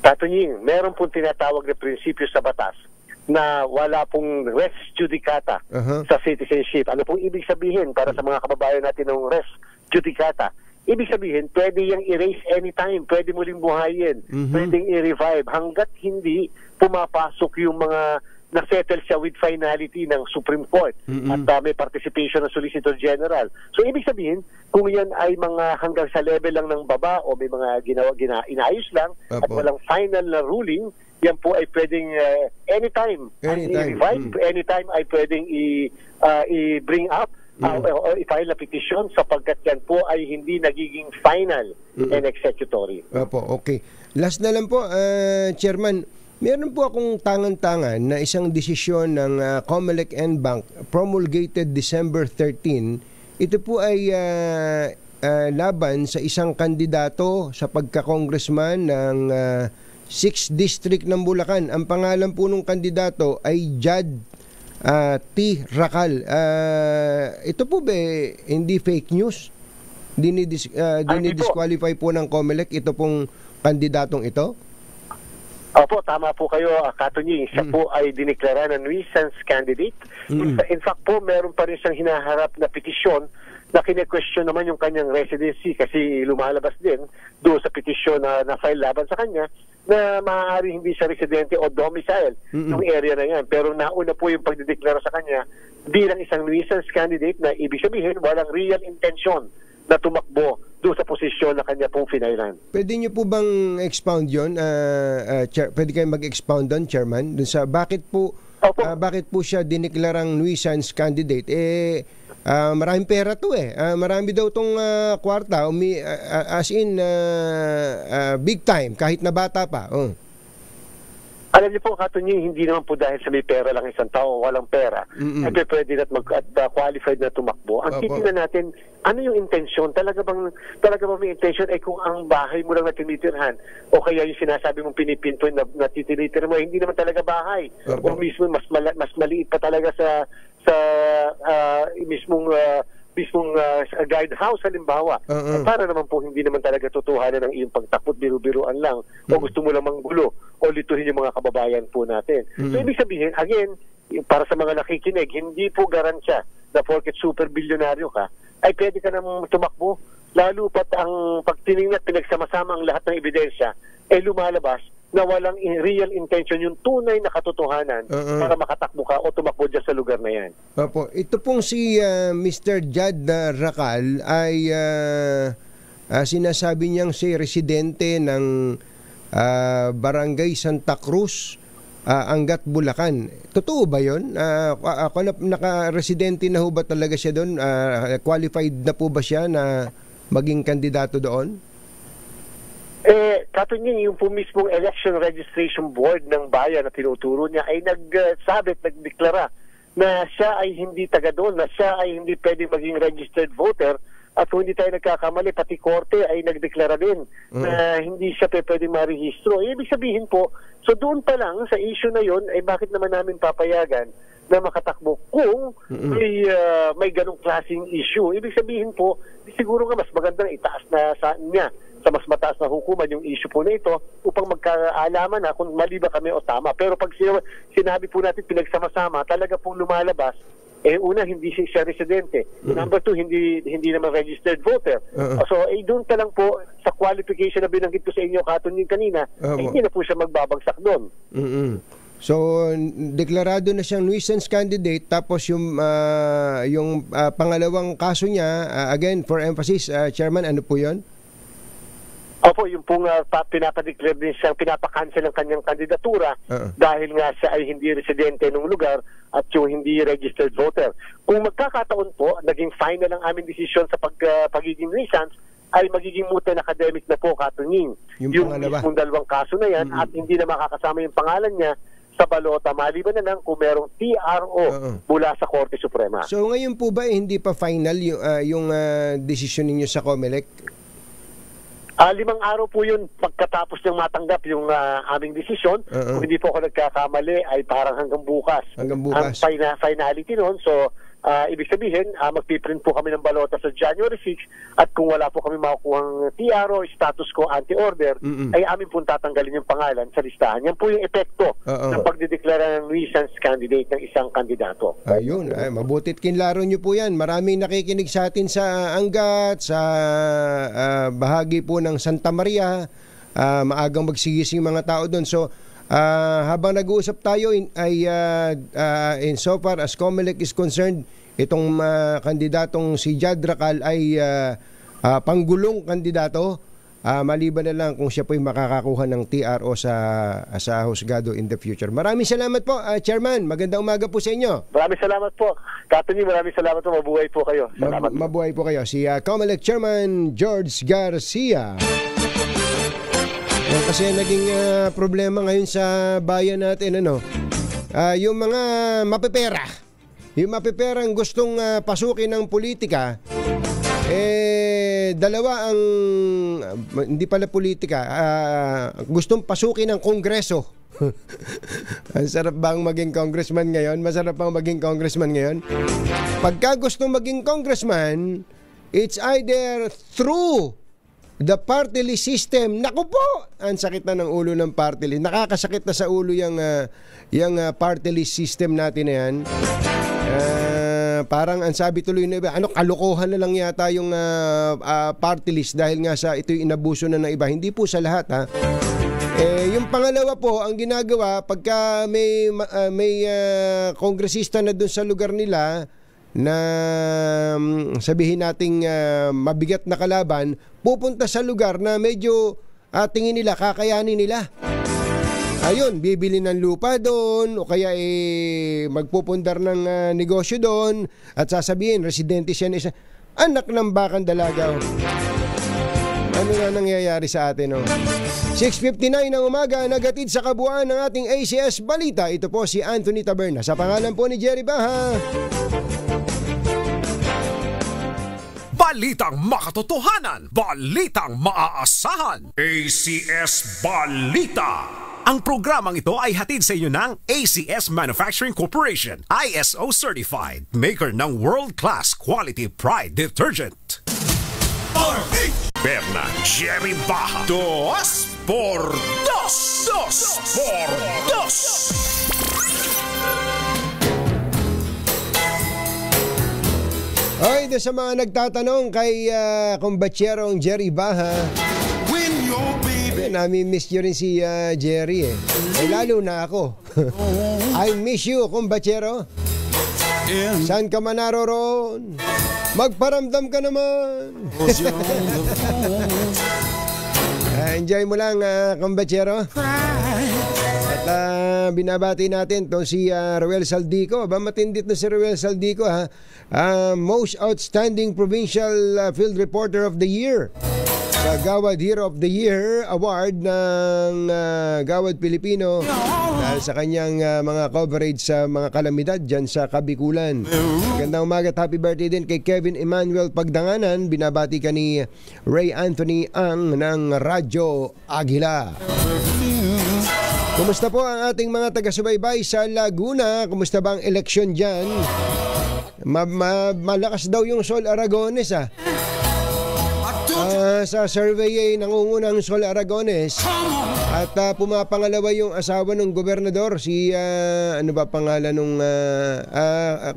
Katunying, meron pong tinatawag na prinsipyo sa batas na wala pong res judicata sa citizenship. Ano pong ibig sabihin para sa mga kababayan natin ng res judicata? Ibig sabihin, pwede yung erase anytime, pwede muling buhayin, pwedeng i-revive hanggat hindi pumapasok yung mga na-settle siya with finality ng Supreme Court at may participation ng Solicitor General. So, ibig sabihin, kung yan ay mga hanggang sa level lang ng baba o may mga inaayos lang at walang final na ruling, yan po ay pwedeng anytime i-revive, anytime ay pwedeng i-bring up o i-file na petition sapagkat yan po ay hindi nagiging final and executory. Opo, okay. Last na lang po, Chairman, meron po akong tangan-tangan na isang desisyon ng COMELEC NBank promulgated December 13. Ito po ay laban sa isang kandidato sa pagka-congressman ng 6th District ng Bulacan. Ang pangalan po ng kandidato ay Jad T. Racal. Ito po ba hindi fake news? Dinidisqualify po ng COMELEC ito pong kandidatong ito? Opo, tama po kayo, Katunying. Siya po ay diniklara na nuisance candidate. In fact po, meron pa rin siyang hinaharap na petisyon na kine-question naman yung kanyang residency kasi lumalabas din doon sa petisyon na file laban sa kanya na maaari hindi siya residente o domicile ng area na yan. Pero nauna po yung pagdideklara sa kanya bilang isang nuisance candidate na ibig sabihin walang real intention na tumakbo doon sa posisyon na kanya pong finailan. Pwede niyo po bang expound yun? Pwede kayo mag-expound doon, Chairman? Dun sa bakit po siya diniklarang nuisance candidate? maraming pera to marami daw tong kwarta, as in big time, kahit na bata pa. Alam niyo po, Katunyi, hindi naman po dahil sa may pera lang isang tao, walang pera, at pwede na qualified na tumakbo. Ang titingnan natin, ano yung intensyon? Talaga bang may intensyon? Kung ang bahay mo lang na tinitirhan, o kaya yung sinasabi mong pinipinpoint na titinitir mo, hindi naman talaga bahay. O mismo, mas maliit pa talaga sa mismong guidehouse halimbawa. Para naman po hindi naman talaga tutuhanan ng iyong pagtakot, biru-biruan lang, o gusto mo lamang gulo o lituhin yung mga kababayan po natin. So ibig sabihin, again, para sa mga nakikinig, hindi po garansya na porket super bilyonaryo ka, ay pwede ka namang tumakbo. Lalo pat ang pagtinignan at pinagsama-sama ang lahat ng ebidensya, lumalabas na walang real intention, yung tunay na katotohanan para makatakbo ka o tumakbo dyan sa lugar na yan. Opo. Ito pong si Mr. Jad Racal ay sinasabi niyang si residente ng Barangay Santa Cruz, Angat, Bulacan. Totoo ba yun? Naka-residente na ho ba talaga siya doon? Qualified na po ba siya na maging kandidato doon? Katunyin, yung po mismong Election Registration Board ng bayan na tinuturo niya ay nagdeklara na siya ay hindi taga doon, na siya ay hindi pwedeng maging registered voter, at kung hindi tayo nagkakamali, pati korte ay nagdeklara din na hindi siya pwedeng marehistro. Ibig sabihin po, so doon pa lang sa issue na yun, ay bakit naman namin papayagan na makatakbo kung may ganong klaseng issue? Ibig sabihin po, siguro nga mas magandang itaas na sa niya sa mas mataas na hukuman yung issue po na ito upang magkaalaman na kung mali ba kami o tama. Pero pag sinabi po natin pinagsama-sama, talaga pong lumalabas, una, hindi siya residente. Number two, hindi naman registered voter. So, doon ka lang po sa qualification na binanggit ko sa inyo, Katunyin, kanina, hindi na po siya magbabagsak doon. So, deklarado na siyang nuisance candidate, tapos yung pangalawang kaso niya, again, for emphasis, Chairman, ano po yun? Opo, yung pong pinapadeclare din siyang pinapakancel ang kanyang kandidatura dahil nga siya ay hindi residente ng lugar at yung hindi registered voter. Kung magkakataon po, naging final ang aming desisyon sa pagiging nuisance, ay magiging moot and academic na po, Katunyin. Yung mismong dalawang kaso na yan at hindi na makakasama yung pangalan niya sa balota, maliban na lang kung merong TRO mula sa Korte Suprema. So ngayon po ba hindi pa final yung desisyon ninyo sa COMELEC? 5 araw po yun pagkatapos niyang matanggap yung aming desisyon. Kung hindi po ako nagkakamali, ay parang hanggang bukas. Ang finality noon. So, ibig sabihin, magpiprint po kami ng balota sa January 6, at kung wala po kami makukuhang TRO, status quo anti-order, ay amin po tatanggalin yung pangalan sa listahan. Yan po yung epekto ng pagdideklara ng nuisance candidate ng isang kandidato. Ayun, mabutit kinlaro nyo po yan. Maraming nakikinig sa atin sa Angat, sa bahagi po ng Santa Maria. Maagang magsigising mga tao doon. So, habang nag-uusap tayo in so far as COMELEC is concerned, itong kandidatong si Jad Racal ay panggulong kandidato, maliban na lang kung siya po'y makakakuha ng TRO sa husgado in the future. Maraming salamat po, Chairman. Magandang umaga po sa inyo. Maraming salamat po. Katunyi, maraming salamat po. Mabuhay po kayo. Salamat. Mabuhay po kayo. Si COMELEC Chairman George Garcia. Kasi naging problema ngayon sa bayan natin, yung mga mapipera, yung mapiperang gustong pasukin ng politika, dalawa ang, hindi pala politika, gustong pasukin ng Kongreso. Ang sarap bang maging congressman ngayon? Masarap bang maging congressman ngayon? Pagka gustong maging congressman, it's either through the party list system. Naku po, ang sakit na ng ulo ng party list. Nakakasakit na sa ulo yung party list system natin na yan. Parang ang sabi tuloy na iba, kalokohan na lang yata yung party list dahil nga sa ito'y inabuso na ng iba. Hindi po sa lahat, ha. Yung pangalawa po, ang ginagawa, pagka may kongresista na dun sa lugar nila, na sabihin nating mabigat na kalaban, pupunta sa lugar na medyo tingin nila, kakayanin nila. ayun, bibili ng lupa doon o kaya magpupundar ng negosyo doon at sasabihin, residente siya na isa. Anak ng bakang dalaga. Ano na nangyayari sa atin? 6:59 ng umaga, nagatid sa kabuuan ng ating ACS Balita. Ito po si Anthony Taberna. Sa pangalan po ni Jerry Baha. Balitang makatotohanan, balitang maaasahan. ACS Balita. Ang programang ito ay hatid sa inyo ng ACS Manufacturing Corporation, ISO certified, maker ng world-class quality Pride detergent. Berna Jerry Baha. 2x2. 2x2. Ay, sa mga nagtatanong kay kumbatsyerong Jerry Baha, nami-miss nyo rin si Jerry eh. Lalo na ako. I miss you, kumbatsyero. Saan ka man naroon? Magparamdam ka naman. Enjoy mo lang, kumbatsyero. At binabati natin to si Roel Saldico. Matindit na si Roel Saldico, ha? Most Outstanding Provincial Field Reporter of the Year sa Gawad Hero of the Year Award ng Gawad Pilipino dahil sa kanyang mga coverage sa mga kalamidad dyan sa Kabikulan. Magandang umaga at happy birthday din kay Kevin Emmanuel Pagdanganan. Binabati ka ni Ray Anthony Ang ng Radyo Agila. Kumusta po ang ating mga taga-subaybay sa Laguna? Kumusta ba ang eleksyon dyan? Malakas daw yung Sol Aragones, sa survey nangungunang Sol Aragones at pumapangalawa yung asawa ng gobernador, si ano ba pangalan nung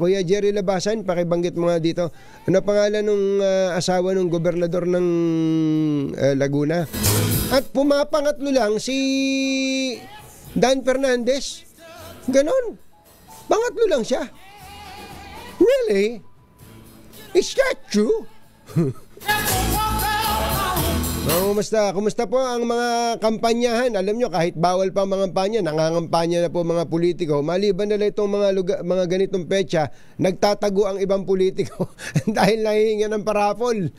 Kuya Jerry Labasan, pakibanggit mo nga dito. Ano pangalan nung asawa ng gobernador ng Laguna? At pumapangatlo lang si Dan Fernandez. Ganon. Pangatlo lang siya. Really? Is that true? Kumusta po ang mga kampanyahan? Alam nyo, kahit bawal pa ang mga kampanya, nangangampanya na po mga politiko. Maliban na itong mga ganitong petsa, nagtatago ang ibang politiko dahil nahihinga ng parapol.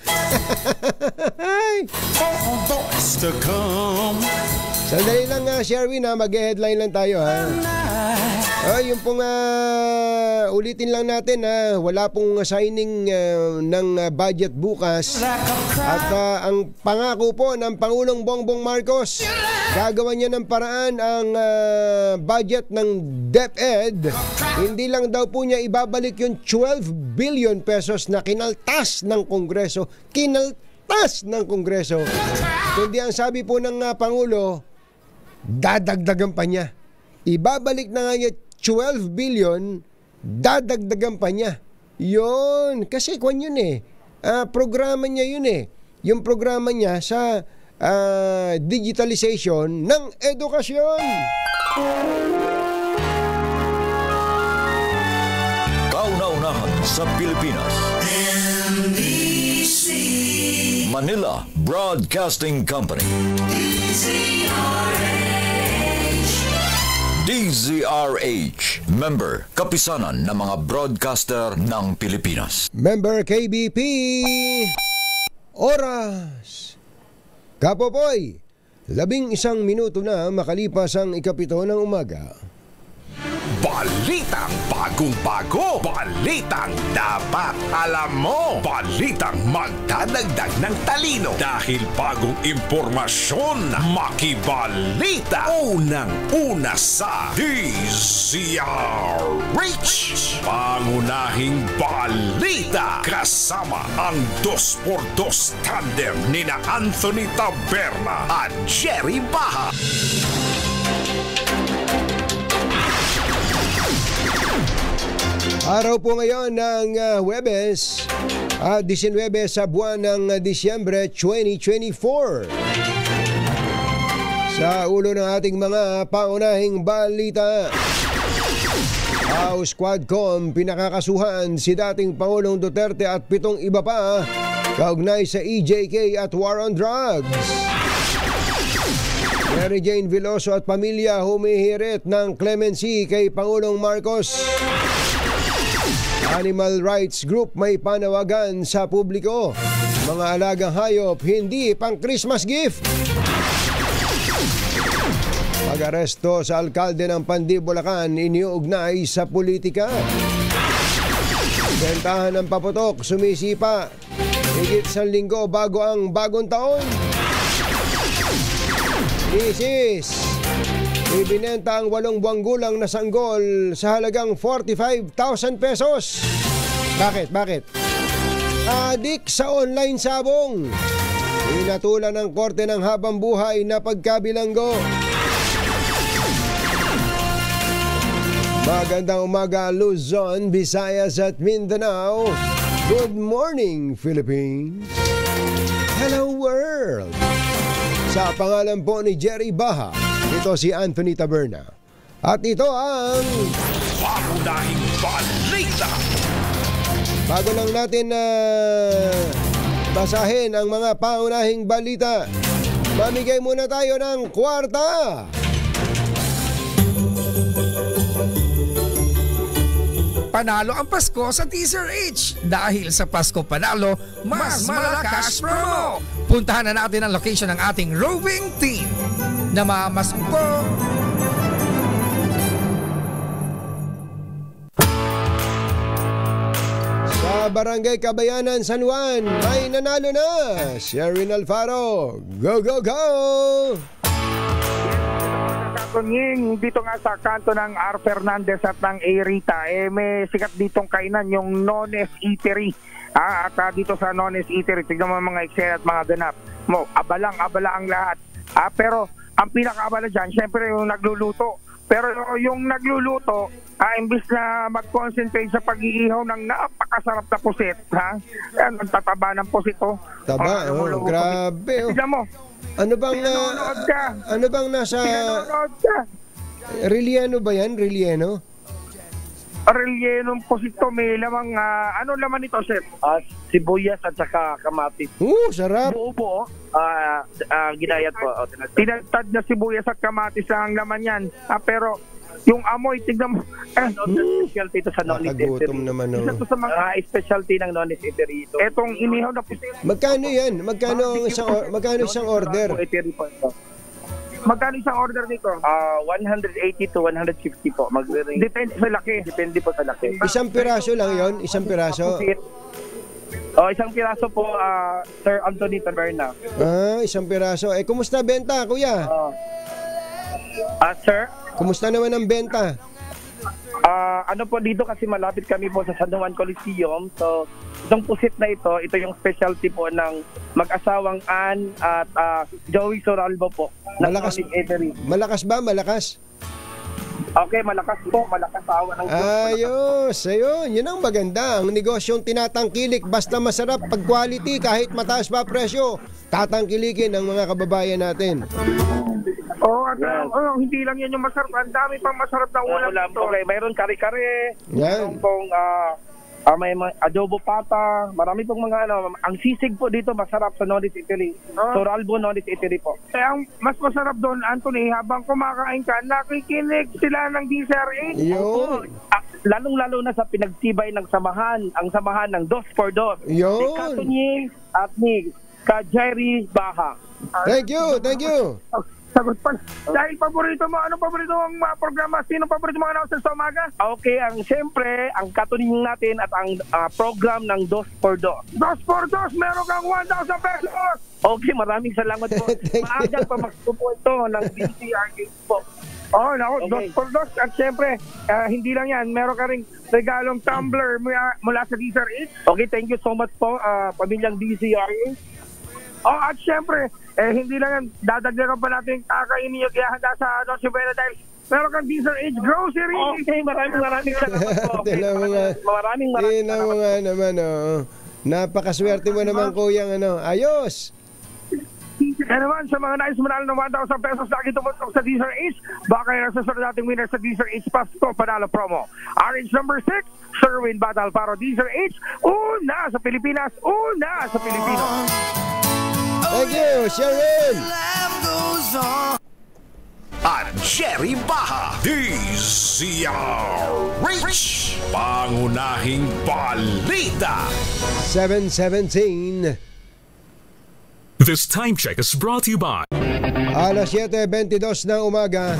Sandali lang, Sherwin, mag-headline lang tayo, ha? Yung pong ulitin lang natin, wala pong signing ng budget bukas. At ang pangako po ng Pangulong Bongbong Marcos, gagawa niya ng paraan ang budget ng DepEd. Hindi lang daw po niya ibabalik yung 12 billion pesos na kinaltas ng Kongreso. Kundi ang sabi po ng Pangulo, dadagdagan pa niya. Ibabalik na nga niya 12 billion, dadagdagan pa niya. Yun, kasi kwan yun programa niya yun yung programa niya sa digitalization ng edukasyon. Kauna-unahan sa Pilipinas. NBC Manila Broadcasting Company. DZRH, member, kapisanan ng mga broadcaster ng Pilipinas. Member KBP, oras. Kapopoy, 11 minuto na makalipas ang 7 ng umaga. Balitang bagong-bago, balitang dapat alam mo, balitang magdadagdag ng talino dahil bagong impormasyon, makibalita, unang-una sa DZRH. Pangunahing balita kasama ang 2x2 tandem nina Anthony Taberna at Jerry Baha. Araw po ngayon ng Huwebes, 19 sa buwan ng Disyembre 2024. Sa ulo ng ating mga paunahing balita, House Quadcom pinakakasuhan si dating Pangulong Duterte at 7 iba pa kaugnay sa EJK at War on Drugs. Mary Jane Veloso at pamilya humihirit ng clemency kay Pangulong Marcos. Animal Rights Group may panawagan sa publiko. Mga alagang hayop, hindi pang Christmas gift. Pag-aresto sa alkalde ng Pandi, Bulacan, iniugnay sa politika. Bentahan ng paputok, sumisipa. Higit sa linggo bago ang bagong taon. Isis, ibinenta ang 8 buwang gulang na sanggol sa halagang 45,000 pesos. Bakit? Adik sa online sabong. Inatulan ng korte ng habang buhay na pagkabilanggo. Magandang umaga, Luzon, Visayas at Mindanao. Good morning, Philippines. Hello, world. Sa pangalan po ni Jerry Baha, ito si Anthony Taberna. At ito ang Pangunahing balita. bago lang natin na basahin ang mga pangunahing balita, mamigay muna tayo ng kwarta. Panalo ang Pasko sa Teaser H. Dahil sa Pasko Panalo, mas malakas promo. Puntahan na natin ang location ng ating roving team. Namamasko po. Sa Barangay Kabayanan, San Juan, may nanalo na. Sherin Alfaro. Go, go, go! Dito nga sa kanto ng R. Fernandez at ng A. Rita, may sikat ditong kainan, yung Nones Eatery. At dito sa Nones Eatery, tignan mo mga eksena at mga ganap. Abala ang lahat. Pero ang pinakaabala dyan, syempre yung nagluluto. Pero yung nagluluto, imbis na mag-concentrate sa pag-iihaw ng napakasarap na pusit, ang tataba ng pusito. Taba, grabe. Tignan mo. Ano bang nasa relleno ba yan? Relleno? Rellenong pusito, may lamang, ano laman ito, chef? Sibuyas at saka kamatis. Sarap. Buo, ginayat po. Tinatad na sibuyas at kamatis ang laman yan. Pero yung amoy, tignan mo. Specialty ito sa Nonis Eatery. Nakagutom naman. Isa to sa mga specialty ng Nonis Eatery ito. Etong inihaw na pusit. Magkano yan? Magkano isang order? Magkano isang order nito? 180 to 150 po. Depende sa laki. Depende po sa laki. Isang piraso lang yon? Isang piraso? Isang piraso po, Sir Anthony Taberna. Isang piraso. Kumusta benta, kuya? Sir? Kumusta naman ang benta? Ano po dito kasi malapit kami po sa San Juan Coliseum. So, itong pusit na ito ng specialty po ng mag-asawang Ann at Joey Soralvo po. Malakas ba? Malakas? Okay, malakas po. Malakas awa ng Ayos, ayun. Yun ang maganda. Ang negosyong tinatangkilik, basta masarap pag quality, kahit mataas pa presyo, tatangkilikin ng mga kababayan natin. Hindi lang yan yung masarap. Ang dami pang masarap na ulam dito. Okay, mayroon kare-kare. Mayroon pong may adobo pata. Marami pong mga ang sisig po dito masarap sa Nonis Eatery. Soralvo Nonis Eatery po. Ang mas masarap doon, Anthony, habang kumakain ka, nakikinig sila ng DCRH. Lalong-lalo na sa pinagtibay ng samahan, ang samahan ng Dos por Dos. Ni Katony at ni Jerry Baha. Thank you. Sagot pa. Dahil paborito mo, anong paborito mong programa? Sino paborito mong announcer sa umaga? Okay, siyempre, ang katuning natin at ang program ng Dos por Dos. Dos por Dos, meron kang 1,000 pesos! Okay, maraming salamat po. Maagang pa magsupo ito ng DCRH po. Dos por Dos. At siyempre, hindi lang yan, meron ka ring regalong tumbler mula sa DCRH. Okay, thank you so much po, pamilyang DCRH. At syempre, hindi lang yan, dadagdagan pa natin kakainin yung ihahanda sa Noche Buena dahil meron kang DCRH Grocery. Okay, maraming salamat po. Maraming naman, napakaswerte mo naman, kuyang ayos. Kaya naman, sa mga nais manalo ng 1,000 pesos lagi tumutok sa DCRH, baka yung nasusunod nating winner sa DCRH Pasko Panalo Promo. RH number 6, Sherwin Batal para DCRH, una sa Pilipinas, una sa Pilipino. Thank you, Sherin. at Jerry Baha. DZRH, pangunahing balita. 7:17. This time check is brought to you by Alas 7:22 ng umaga.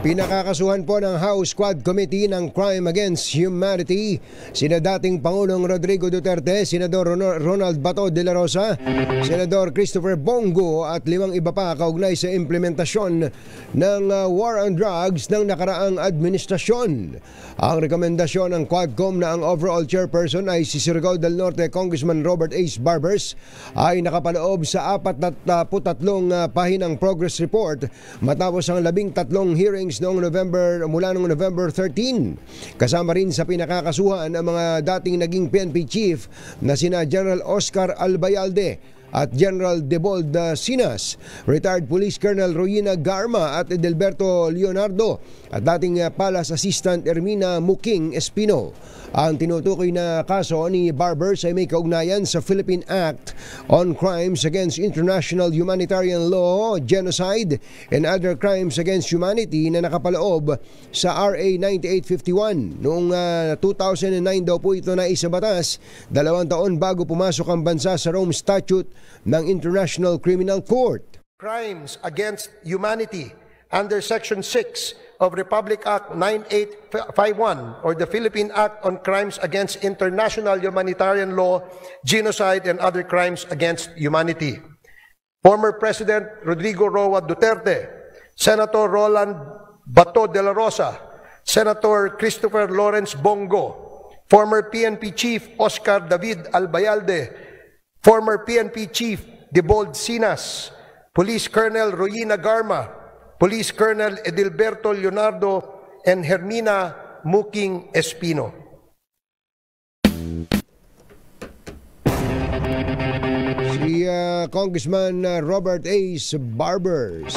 Pinakakasuhan po ng House Quad Committee ng Crime Against Humanity sina dating Pangulong Rodrigo Duterte, Senador Ronald Bato de la Rosa, Senador Christopher Bongo at 5 iba pa kaugnay sa implementasyon ng War on Drugs ng nakaraang administrasyon. Ang rekomendasyon ng Quadcom na ang overall chairperson ay si Surigao del Norte Congressman Robert Ace Barbers ay nakapaloob sa 43 pahinang progress report matapos ang 13 hearings mula noong November 13. Kasama rin sa pinakakasuhan ang mga dating naging PNP chief na sina General Oscar Albayalde at General Debold Sinas, retired Police Colonel Royina Garma at Edelberto Leonardo at dating Palace Assistant Ermina Muking Espino. Ang tinutukoy na kaso ni Barbers ay may kaugnayan sa Philippine Act on Crimes Against International Humanitarian Law, Genocide, and Other Crimes Against Humanity na nakapaloob sa RA 9851. Noong 2009 daw po ito na isabatas, 2 taon bago pumasok ang bansa sa Rome Statute ng International Criminal Court. Crimes Against Humanity under Section 6 of Republic Act 9851 or the Philippine Act on Crimes Against International Humanitarian Law, Genocide, and Other Crimes Against Humanity. Former President Rodrigo Roa Duterte, Senator Roland Bato de la Rosa, Senator Christopher Lawrence Bongo, former PNP Chief Oscar David Albayalde, former PNP Chief Debold Sinas, Police Colonel Royina Garma, Police Colonel Edelberto Leonardo, and Hermina Muking Espino. Si Congressman Robert Ace Barbers.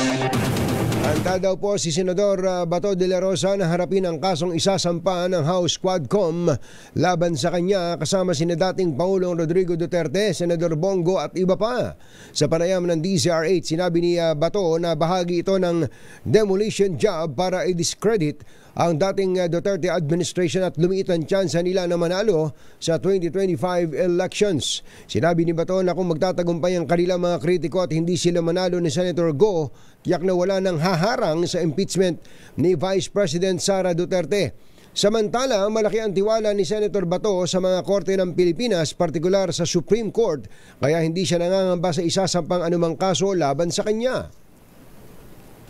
Handa daw po si Senador Bato de la Rosa na harapin ang kasong isasampa ng House Quadcom laban sa kanya kasama sina dating Pangulong Rodrigo Duterte, Senador Bongo at iba pa. Sa panayam ng DZRH, sinabi ni Bato na bahagi ito ng demolition job para i-discredit ang dating Duterte administration at lumiit ang tsansa nila na manalo sa 2025 elections. Sinabi ni Bato na kung magtatagumpay ang kanilang mga kritiko at hindi sila manalo ni Senator Go, tiyak na wala nang haharang sa impeachment ni Vice President Sara Duterte. Samantala, malaki ang tiwala ni Senator Bato sa mga korte ng Pilipinas, partikular sa Supreme Court, kaya hindi siya nangangamba sa isasampang anumang kaso laban sa kanya.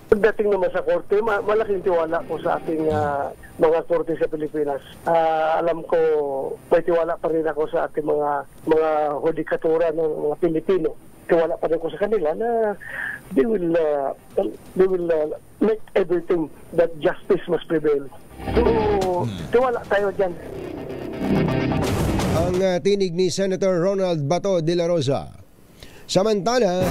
Pagdating naman sa korte, malaking tiwala ko sa ating mga korte sa Pilipinas. Alam ko, may tiwala pa rin ako sa ating mga hudikatura ng mga Pilipino. Tiwala pa rin ko sa kanila na they will make everything that justice must prevail. So, tiwala tayo dyan. Ang tinig ni Senator Ronald Bato de la Rosa. Samantala,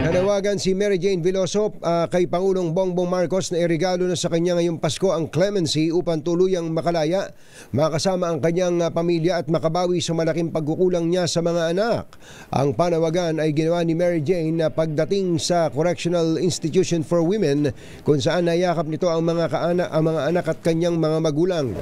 nanawagan si Mary Jane Veloso kay Pangulong Bongbong Marcos na irigalo na sa kanya ngayong Pasko ang clemency upang tuluyang makalaya, makasama ang kanyang pamilya at makabawi sa malaking pagkukulang niya sa mga anak. Ang panawagan ay ginawa ni Mary Jane na pagdating sa Correctional Institution for Women kung saan nayakap nito ang mga anak at kanyang mga magulang.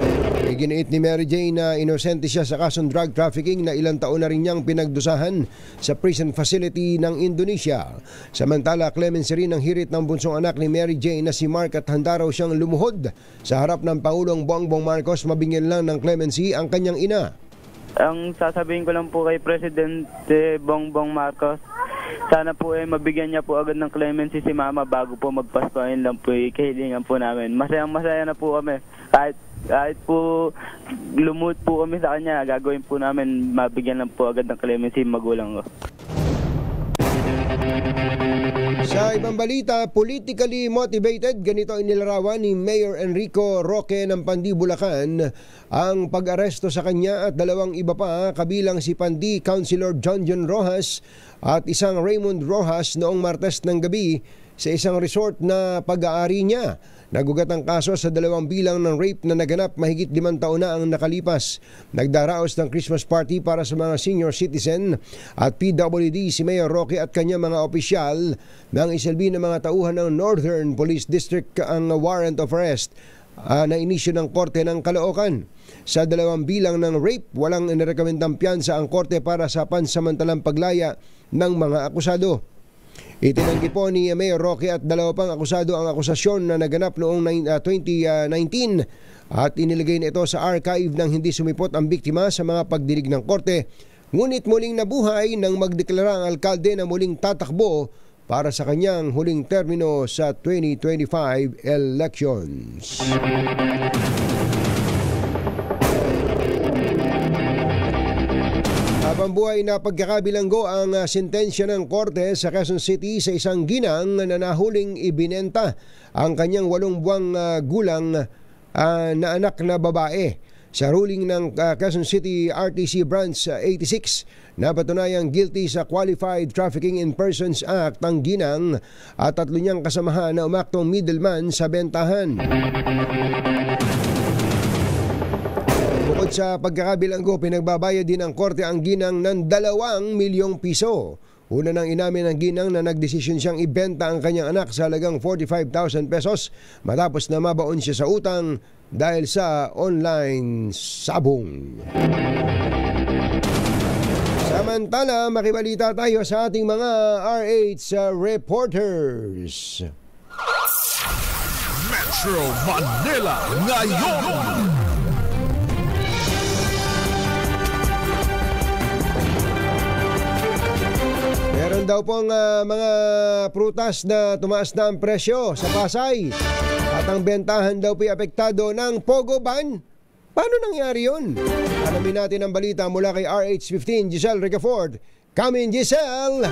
Iginiit ni Mary Jane na inosente siya sa kasong drug trafficking na ilang taon na rin niyang pinagdusahan sa prison facility ng Indonesia. Samantala, clemency rin ang hirit ng bunsong anak ni Mary Jane na si Mark at handa raw siyang lumuhod sa harap ng Pangulong Bongbong Marcos, mabigyan lang ng clemency ang kanyang ina. Ang sasabihin ko lang po kay Presidente Bongbong Marcos, sana po mabigyan niya po agad ng clemency si Mama bago po magpasko. Ayun lang po kahilingan po namin. Masaya na po kami. Kahit po lumuhod po kami sa kanya, gagawin po namin mabigyan lang po agad ng clemency magulang ko. Sa ibang balita, politically motivated, ganito inilarawan ni Mayor Enrico Roque ng Pandi, Bulacan ang pag-aresto sa kanya at 2 iba pa kabilang si Pandi Councilor John Rojas at isang Raymond Rojas noong Martes ng gabi sa isang resort na pag-aari niya. Nagugat ang kaso sa 2 bilang ng rape na naganap mahigit 5 taon na ang nakalipas. Nagdaraos ng Christmas party para sa mga senior citizen at PWD si Mayor Roque at kanyang mga opisyal nang isilbi ng mga tauhan ng Northern Police District ang warrant of arrest na inisyu ng Korte ng Caloocan. Sa 2 bilang ng rape, walang inirekomendang piyansa ang Korte para sa pansamantalang paglaya ng mga akusado. Itinanggi po ni Mayor Roque at 2 pang akusado ang akusasyon na naganap noong 2019 at inilagay na ito sa archive nang hindi sumipot ang biktima sa mga pagdinig ng korte. Ngunit muling nabuhay nang magdeklara ang alkalde na muling tatakbo para sa kanyang huling termino sa 2025 elections. Habang buhay na pagkakabilanggo ang sentensya ng korte sa Quezon City sa isang ginang na nahuling ibinenta ang kanyang 8 buwang gulang na anak na babae. Sa ruling ng Quezon City RTC Branch 86, napatunayang guilty sa Qualified Trafficking in Persons Act ang ginang at 3 niyang kasamahan na umaktong middleman sa bentahan. Bukod sa pagkakabilanggo, pinagbabayad din ng korte ang ginang ng 2 milyong piso. Una nang inamin ng ginang na nagdesisyon siyang ibenta ang kanyang anak sa halagang 45,000 pesos matapos na mabaon siya sa utang dahil sa online sabong. Samantala, makibalita tayo sa ating mga RH reporters. Metro Manila ngayon. Meron daw pong mga prutas na tumaas na ang presyo sa Pasay at ang bentahan daw po apektado ng Pogo Ban. Paano nangyari yun? Alamin natin ang balita mula kay RH15, Giselle Ricafort. Come in, Giselle!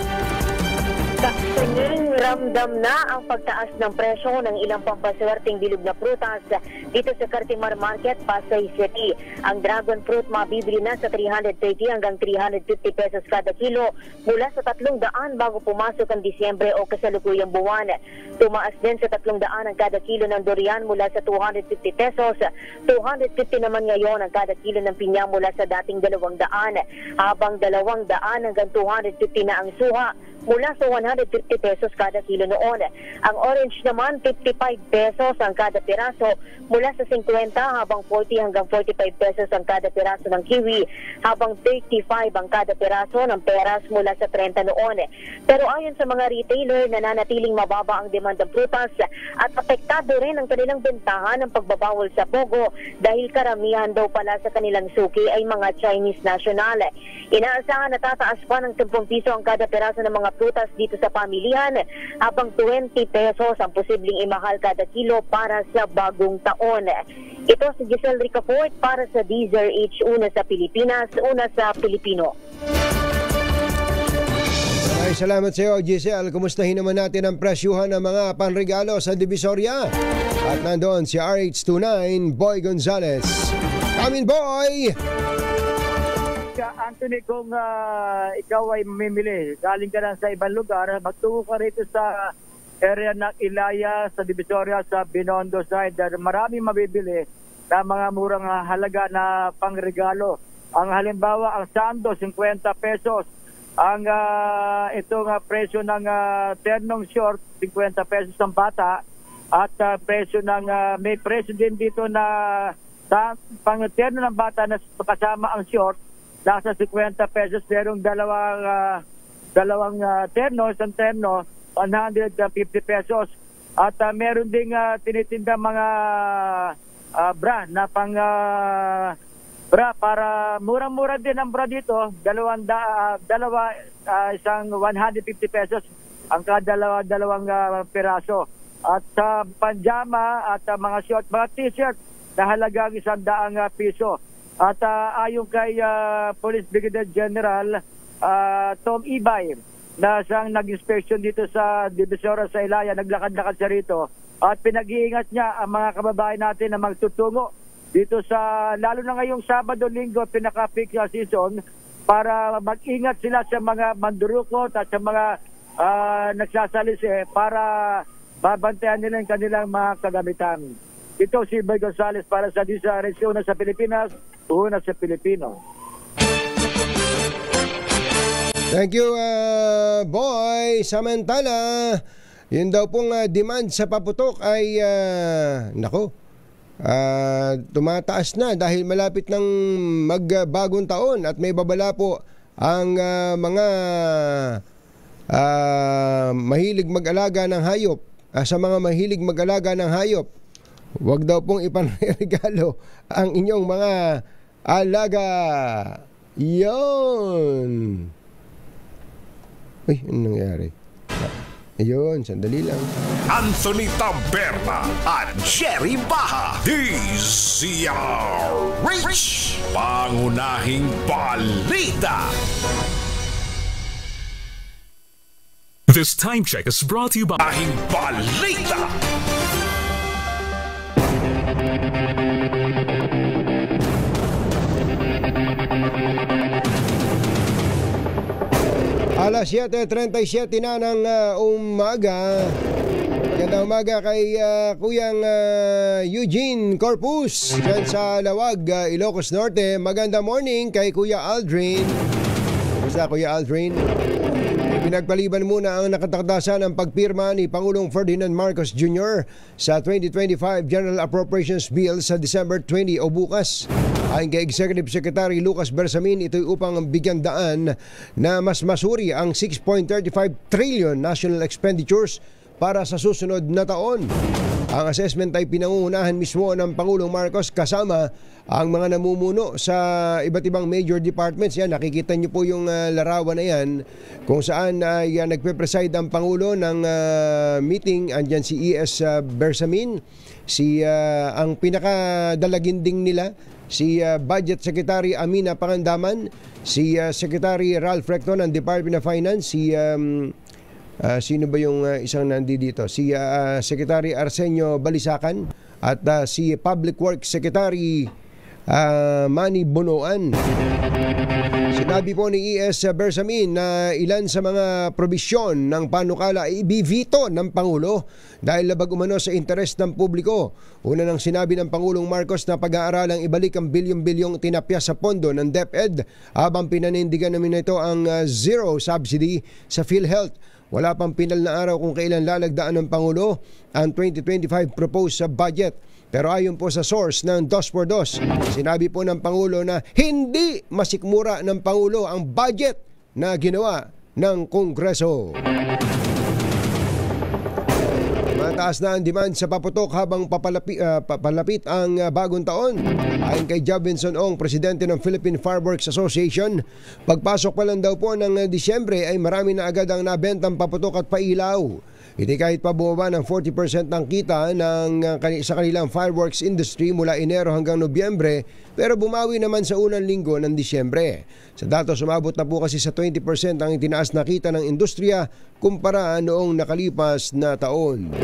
Kasing ramdam na ang pagtaas ng presyo ng ilang pampaswerteng bilog na prutas dito sa Cartimar Market, Pasay City. Ang dragon fruit mabibili na sa 330 hanggang 350 pesos kada kilo mula sa 300 bago pumasok ang Disyembre o kasalukuyang buwan. Tumaas din sa 300 ang kada kilo ng durian mula sa 250 pesos. 250 naman ngayon ang kada kilo ng pinya mula sa dating 200, habang 200 hanggang 250 na ang suha mula sa 150 pesos kada kilo noon. Ang orange naman, 55 pesos ang kada piraso mula sa 50, habang 40 hanggang 45 pesos ang kada piraso ng kiwi, habang 35 ang kada piraso ng peras mula sa 30 noon. Pero ayon sa mga retailer, nananatiling mababa ang demand ng prutas at apektado rin ang kanilang bentahan ng pagbabawal sa pogo dahil karamihan daw pala sa kanilang suki ay mga Chinese national. Inaasahan na tataas pa ng 10 piso ang kada piraso ng mga prutas dito sa pamilihan, habang 20 pesos ang posibleng imahal kada kilo para sa bagong taon. Ito si Giselle Ricafort para sa DZRH, una sa Pilipinas, una sa Pilipino. Ay, salamat sa iyo, Giselle. Kumustahin naman natin ang presyuhan ng mga panregalo sa Divisoria. At nandoon si RH29, Boy Gonzales. Come in, Boy! Anthony, kung ikaw ay mamimili, galing ka na sa ibang lugar, magtungo ka rito sa area ng Ilaya, sa Divisoria, sa Binondo side. Maraming mabibili na mga murang halaga na pangregalo. Ang halimbawa, ang sando, 50 pesos. Ang itong presyo ng ternong short, 50 pesos ang bata. At presyo ng, may presyo din dito na pang terno ng bata na kasama ang short, nasa 50 pesos, merong dalawang terno, isang terno, 150 pesos. At meron ding tinitinda mga bra na pang bra para murang-mura din ang bra dito, isang 150 pesos ang dalawang piraso. At sa panjama at mga short, mga t-shirt na halagang 100 piso. At ayon kay Police Brigadier General Tom Ibay, na siyang nag-inspection dito sa Divisoria sa Ilaya, naglakad-lakad siya rito at pinag-iingat niya ang mga kababayan natin na magtutungo dito sa, lalo na ngayong Sabado, Linggo, pinaka-peak season, para mag-ingat sila sa mga mandurukot at sa mga nagsasalisi para babantayan nila yung kanilang mga kagamitan. Ito si Boy Gonzales para sa DZRH, una sa Pilipinas, una sa Pilipino. Thank you, Boy. Samantala, yun daw pong demand sa paputok ay, tumataas na dahil malapit ng magbagong taon at may babala po ang mga mahilig mag-alaga ng hayop. Sa mga mahilig mag-alaga ng hayop, huwag daw pong ipanregalo ang inyong mga alaga. Yon. Ay, ano nangyari? Ayun, sandali lang. Anthony Taberna at Jerry Baha, DZRH, pangunahing balita. This time check is brought to you by Pangunahing balita. Alas 7:37 na ng umaga. Magandang umaga kay Kuyang Eugene Corpus dyan sa Lawag, Ilocos Norte. Magandang morning kay Kuya Aldrin. Kumusta Kuya Aldrin? Pinagpaliban muna ang nakatakdasa ng pagpirma ni Pangulong Ferdinand Marcos Jr. sa 2025 General Appropriations Bill sa December 20 o bukas. Ayon kay Executive Secretary Lucas Bersamin, ito'y upang bigyan daan na mas masuri ang 6.35 trillion national expenditures para sa susunod na taon. Ang assessment ay pinangungunahan mismo ng Pangulong Marcos kasama ang mga namumuno sa iba't ibang major departments. Yan, nakikita niyo po yung larawan na yan kung saan ay nagpe-preside ang Pangulo ng meeting. Andyan si E.S. Bersamin, ang pinakadalaginding nila, si Budget Secretary Amina Pangandaman, si Secretary Ralph Recto ng Department of Finance, si sino ba yung isang nandito? Si Secretary Arsenio Balisacan at si Public Works Secretary Manny Bonoan. Sinabi po ni E.S. Bersamin na ilan sa mga probisyon ng panukala ay ibivito ng Pangulo dahil labag umano sa interes ng publiko. Una nang sinabi ng Pangulong Marcos na pag-aaralang ibalik ang bilyong-bilyong tinapya sa pondo ng DepEd habang pinanindigan namin ito ang zero subsidy sa PhilHealth. Wala pang pinal na araw kung kailan lalagdaan ng Pangulo ang 2025 proposed sa budget. Pero ayon po sa source ng 2x2, sinabi po ng Pangulo na hindi masikmura ng Pangulo ang budget na ginawa ng Kongreso. Mataas na ang demand sa paputok habang papalapit ang bagong taon. Ayon kay Jobinson Ong, presidente ng Philippine Fireworks Association, pagpasok pa lang daw po ng Disyembre ay marami na agad ang nabentang paputok at pailaw. Hindi kahit pa bumaba ng 40% ng kita sa kanilang fireworks industry mula Enero hanggang Nobyembre, pero bumawi naman sa unang linggo ng Disyembre. Sa datos, sumabot na po kasi sa 20% ang itinaas na kita ng industriya kumpara noong nakalipas na taon.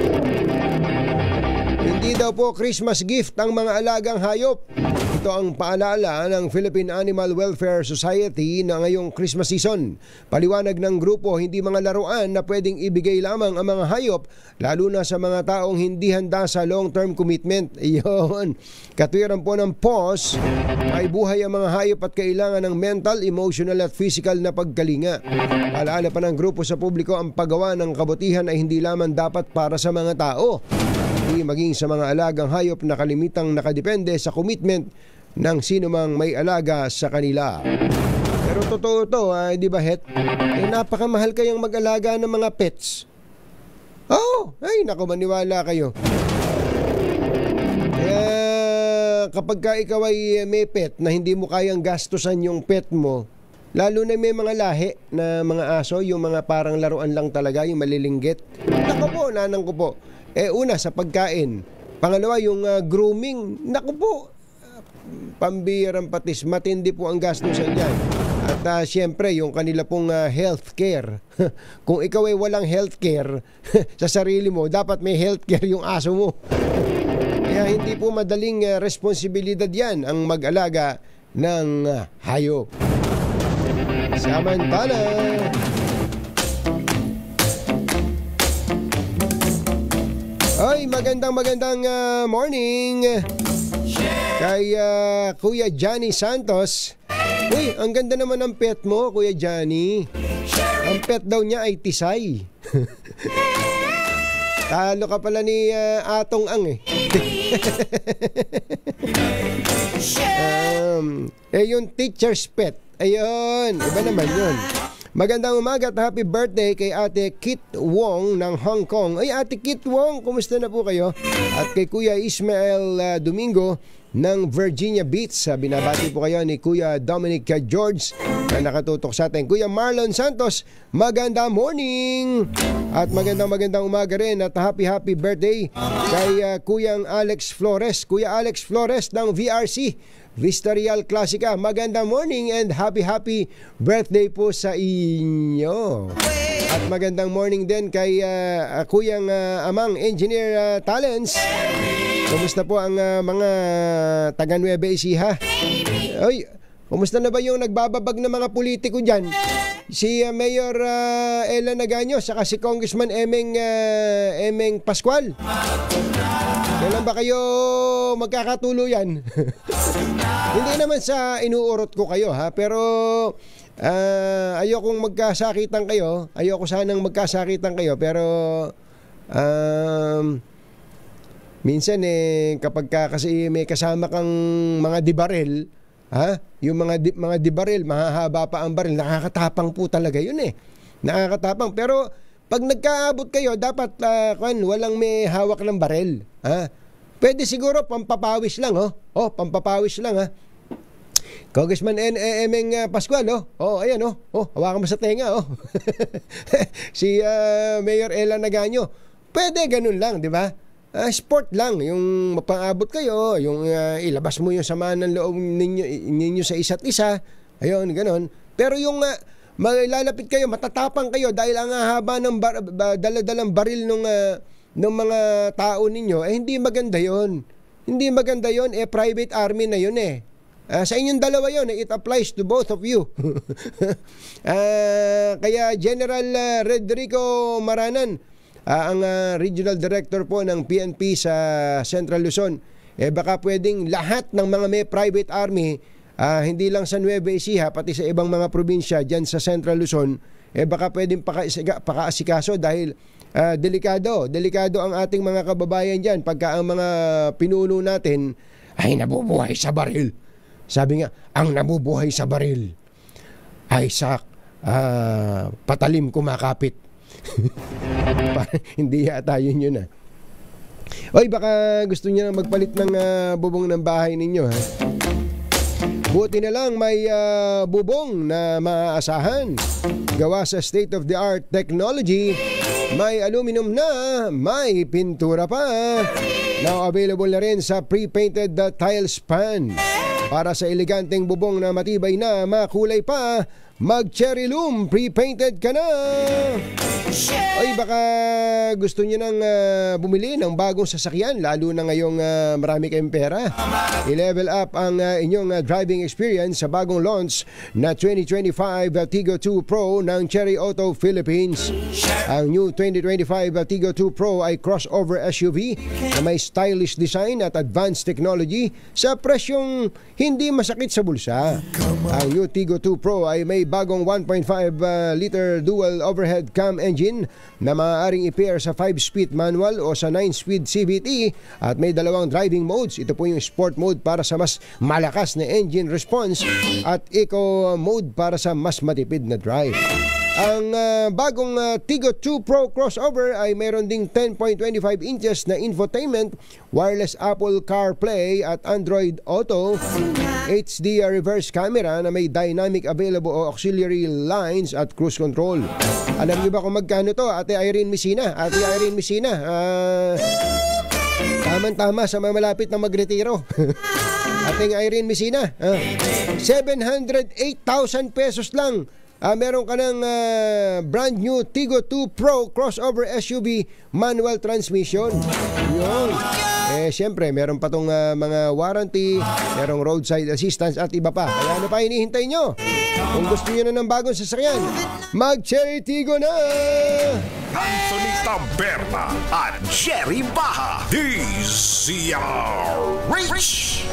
Hindi daw po Christmas gift ang mga alagang hayop. Ito ang paalala ng Philippine Animal Welfare Society na ngayong Christmas season. Paliwanag ng grupo, hindi mga laruan na pwedeng ibigay lamang ang mga hayop, lalo na sa mga taong hindi handa sa long-term commitment. Iyon. Katwiran po ng PAWS, ay buhay ang mga hayop at kailangan ng mental, emotional at physical na pagkalinga. Alaala pa ng grupo sa publiko, ang paggawa ng kabutihan ay hindi lamang dapat para sa mga tao, hindi maging sa mga alagang hayop na kalimitang nakadepende sa commitment ng sino mang may alaga sa kanila. Pero totoo to, di ba Het? Napakamahal kayang mag-alaga ng mga pets. Oh, ay naku, maniwala kayo. Kaya kapag ka ikaw ay may pet na hindi mo kayang gastusan yung pet mo, lalo na may mga lahi na mga aso, yung mga parang laruan lang talaga, yung malilinggit. Naku po, nanang ko po. Una sa pagkain. Pangalawa, yung grooming. Naku po, pambirang patis, matindi po ang gastusan dyan. At siyempre, yung kanila pong healthcare. Kung ikaw ay walang healthcare sa sarili mo, dapat may healthcare yung aso mo. Kaya hindi po madaling responsibilidad yan ang mag-alaga ng hayop. Samantala, Ay, magandang morning kay Kuya Johnny Santos. Uy, ang ganda naman ng pet mo, Kuya Johnny. Ang pet daw niya ay tisay. Talo ka pala ni Atong Ang eh. Yung teacher's pet. Ayun, iba naman yun. Magandang umaga at happy birthday kay Ate Kit Wong ng Hong Kong. Ay, Ate Kit Wong, kumusta na po kayo? At kay Kuya Ismael Domingo ng Virginia Beach. Binabati po kayo ni Kuya Dominic George na nakatutok sa atin. Kuya Marlon Santos, magandang morning! At magandang umaga rin at happy birthday kay Kuyang Alex Flores. Kuya Alex Flores ng VRC Vista Real Classica. Magandang morning and happy birthday po sa inyo. At magandang morning din kay Kuyang Amang Engineer Talents. Kumusta po ang mga taga Nueva Ecija? Oy, kumusta na ba yung nagbababag na mga politiko dyan? Si Mayor Ella Nagaño saka si Congressman Emeng Pascual. Kailan ba kayo magkakatuluyan? Hindi naman sa inuurot ko kayo ha, pero ayokong magkasakitan kayo. Ayoko sanang magkasakitan kayo, pero minsan kapag kasi may kasama kang mga dibarel, ha? Yung mga dibarel, mahahaba pa ang baril, nakakatapang po talaga yun Nakakatapang. Pero pag nagkaabot kayo, dapat walang may hawak ng baril, ha? Pwede siguro pampapawis lang, pampapawis lang, ha? Congressman Emeng Pascual, ayan, hawakan mo sa tenga, Si Mayor Ella Nagaño. Pwede ganun lang, di ba? Sport lang, yung mapaabot kayo, yung ilabas mo yung sama ng loob ninyo sa isa't isa, ayun, ganun. Pero yung malalapit kayo, matatapang kayo dahil ang haba ng daladalang baril ng mga tao ninyo, hindi maganda yon. Hindi maganda yon, private army na yun sa inyong dalawa yon, it applies to both of you. Kaya General Rodrigo Maranan, ang Regional Director po ng PNP sa Central Luzon, baka pwedeng lahat ng mga may private army, hindi lang sa Nueva Ecija, pati sa ibang mga probinsya dyan sa Central Luzon, baka pwedeng pakaasikaso dahil delikado ang ating mga kababayan dyan pagka ang mga pinuno natin ay nabubuhay sa baril. Sabi nga, ang nabubuhay sa baril ay sa patalim kumakapit. Hindi yata yun Oy, baka gusto niyo na magpalit ng bubong ng bahay ninyo, ha? Buti na lang may bubong na maaasahan. Gawa sa state-of-the-art technology. May aluminum na, may pintura pa. Now available na rin sa pre-painted tile span. Para sa eleganteng bubong na matibay na, makulay pa, mag-cherry loom, pre-painted ka na. Ay, baka gusto niyo nang bumili ng bagong sasakyan, lalo na ngayong marami kayong pera. I-level up ang inyong driving experience sa bagong launch na 2025 Tigo 2 Pro ng Cherry Auto Philippines. Ang new 2025 Tigo 2 Pro ay crossover SUV na may stylish design at advanced technology sa presyong hindi masakit sa bulsa. Ang new Tigo 2 Pro ay may bagong 1.5 liter dual overhead cam engine na maaaring i-pair sa 5-speed manual o sa 9-speed CVT at may dalawang driving modes. Ito po yung sport mode para sa mas malakas na engine response at eco mode para sa mas matipid na drive. Ang bagong Tigo 2 Pro crossover ay mayroon ding 10.25 inches na infotainment, wireless Apple CarPlay at Android Auto, HD reverse camera na may dynamic available auxiliary lines at cruise control. Alam niyo ba kung magkano to, Ate Irene Messina? Tama-tama sa malapit na magretiro. Ating Irene Messina, 708,000 pesos lang. Meron ka ng brand new Tigo 2 Pro crossover SUV manual transmission. Yun. Siyempre, meron pa tong mga warranty, merong roadside assistance at iba pa. Kaya ano pa hinihintay nyo? Kung gusto nyo na ng bagong sasakyan, mag-Cherry Tigo na! Anthony Taberna at Jerry Baha. DZRH,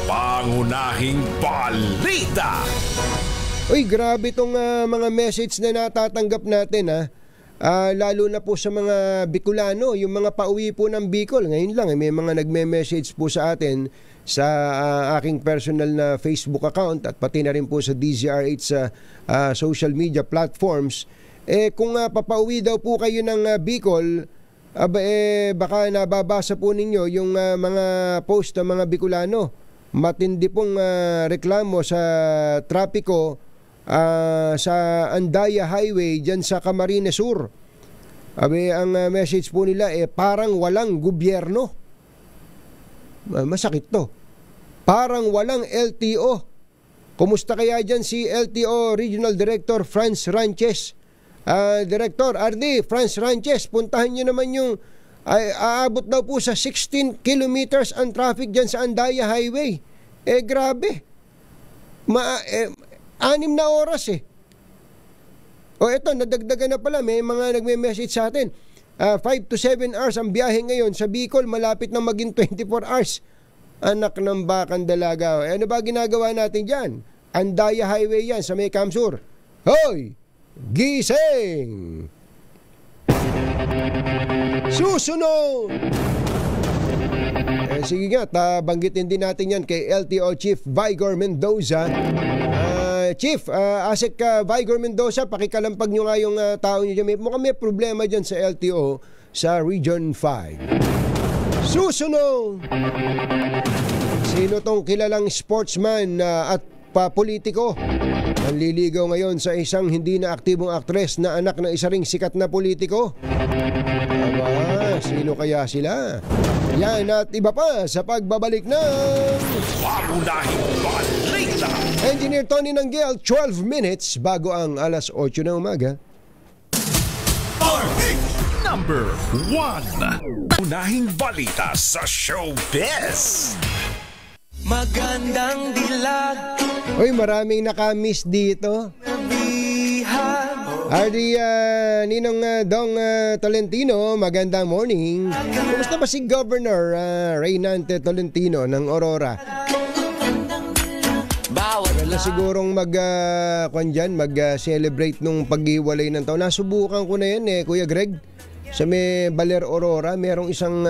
pangunahing balita. Uy, grabe itong mga message na natatanggap natin lalo na po sa mga Bicolano, yung mga pauwi po ng Bicol. Ngayon lang, may mga nagme-message po sa atin sa aking personal na Facebook account at pati na rin po sa DZRH sa social media platforms. Kung papauwi daw po kayo ng Bicol, baka nababasa po ninyo yung mga post ng mga Bicolano. Matindi pong reklamo sa trapiko sa Andaya Highway dyan sa Camarines Sur. Ang message po nila parang walang gobyerno. Masakit to. Parang walang LTO. Kumusta kaya dyan si LTO Regional Director Franz Ranches? Director RD Franz Ranches, puntahan nyo naman yung aabot daw po sa 16 kilometers ang traffic dyan sa Andaya Highway. Grabe. 6 na oras O eto, nadagdagan na pala. May mga nagme-message sa atin. 5 to 7 hours ang biyahe ngayon sa Bicol. Malapit na maging 24 hours. Anak ng bakang dalaga. Ano ba ginagawa natin dyan? Andaya Highway yan sa may Kamsur. Hoy! Gising! Susunod! Sige nga, banggitin din natin yan kay LTO Chief Vigor Mendoza. Chief, Asek Vigor Mendoza, pakikalampag nyo nga yung tao nyo dyan. Mukhang may problema dyan sa LTO sa Region 5. Susunod! Sino tong kilalang sportsman at politiko? Nanliligaw ngayon sa isang hindi na aktibong aktres na anak ng isa ring sikat na politiko. Sino kaya sila? Yan at iba pa sa pagbabalik ng Pangunahing balita. Engineer Tony Nanggel, 12 minutes bago ang alas 8 ng umaga. Number 1. Unahing balita sa showbiz. Magandang dilag. Uy, maraming nakamiss dito. Ardi Ninong Dong Tolentino, magandang morning. Kumusta ba si Governor Reynante Tolentino ng Aurora? Wala sigurong mag-celebrate nung paghiwalay ng taon. Nasubukan ko na yan Kuya Greg. Sa may Baler Aurora, merong isang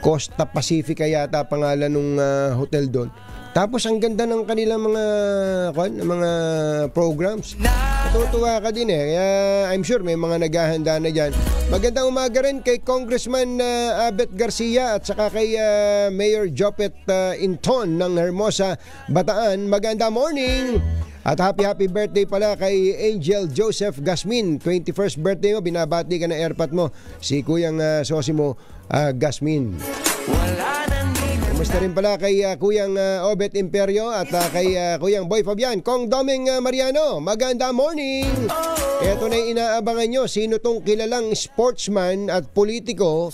Costa Pacifica yata pangalan ng hotel doon. Tapos ang ganda ng kanilang mga programs. Natutuwa ka din Kaya I'm sure may mga naghahanda na dyan. Magandang umaga rin kay Congressman Abet Garcia at saka kay Mayor Jopet Inton ng Hermosa, Bataan. Magandang morning! At happy birthday pala kay Angel Joseph Gasmin. 21st birthday mo, binabati ka na airpat mo. Si Kuyang Sosimo Gasmin. Kumusta rin pala kay Kuyang Obet Imperio at kay Kuyang Boy Fabian. Kong Doming Mariano, maganda morning! Ito na yung inaabangan nyo, sino tong kilalang sportsman at politiko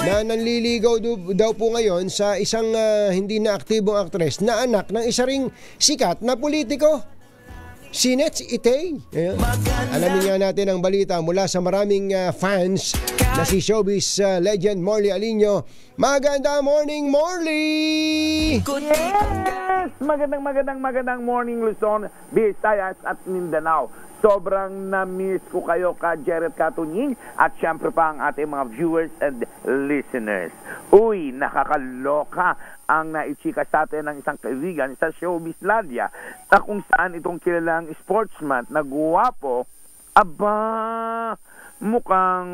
na nanliligaw daw po ngayon sa isang hindi na aktibong aktres na anak ng isa ring sikat na politiko. Si Nets Itay. Alamin nga natin ang balita mula sa maraming fans na si showbiz legend Morley Alinio. Magandang morning, Morley! Yes! Magandang morning, Luzon, Visayas at Mindanao. Sobrang na-miss ko kayo ka Jared Katunying at syempre pa ang ating mga viewers and listeners. Uy, nakakaloka ang naichika sa atin ng isang kaibigan sa Showbizlandia na kung saan itong kilalang sportsman na guwapo, mukhang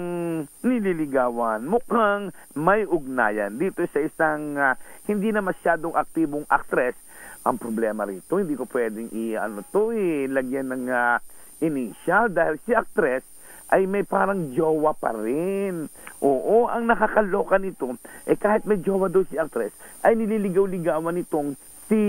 nililigawan, mukhang may ugnayan dito sa isang hindi na masyadong aktibong aktres. Ang problema rito, hindi ko pwedeng lagyan ng initial dahil si actress ay may parang jowa pa rin. Oo, ang nakakaloka nito, kahit may jowa daw si actress, ay nililigaw-ligawan nitong si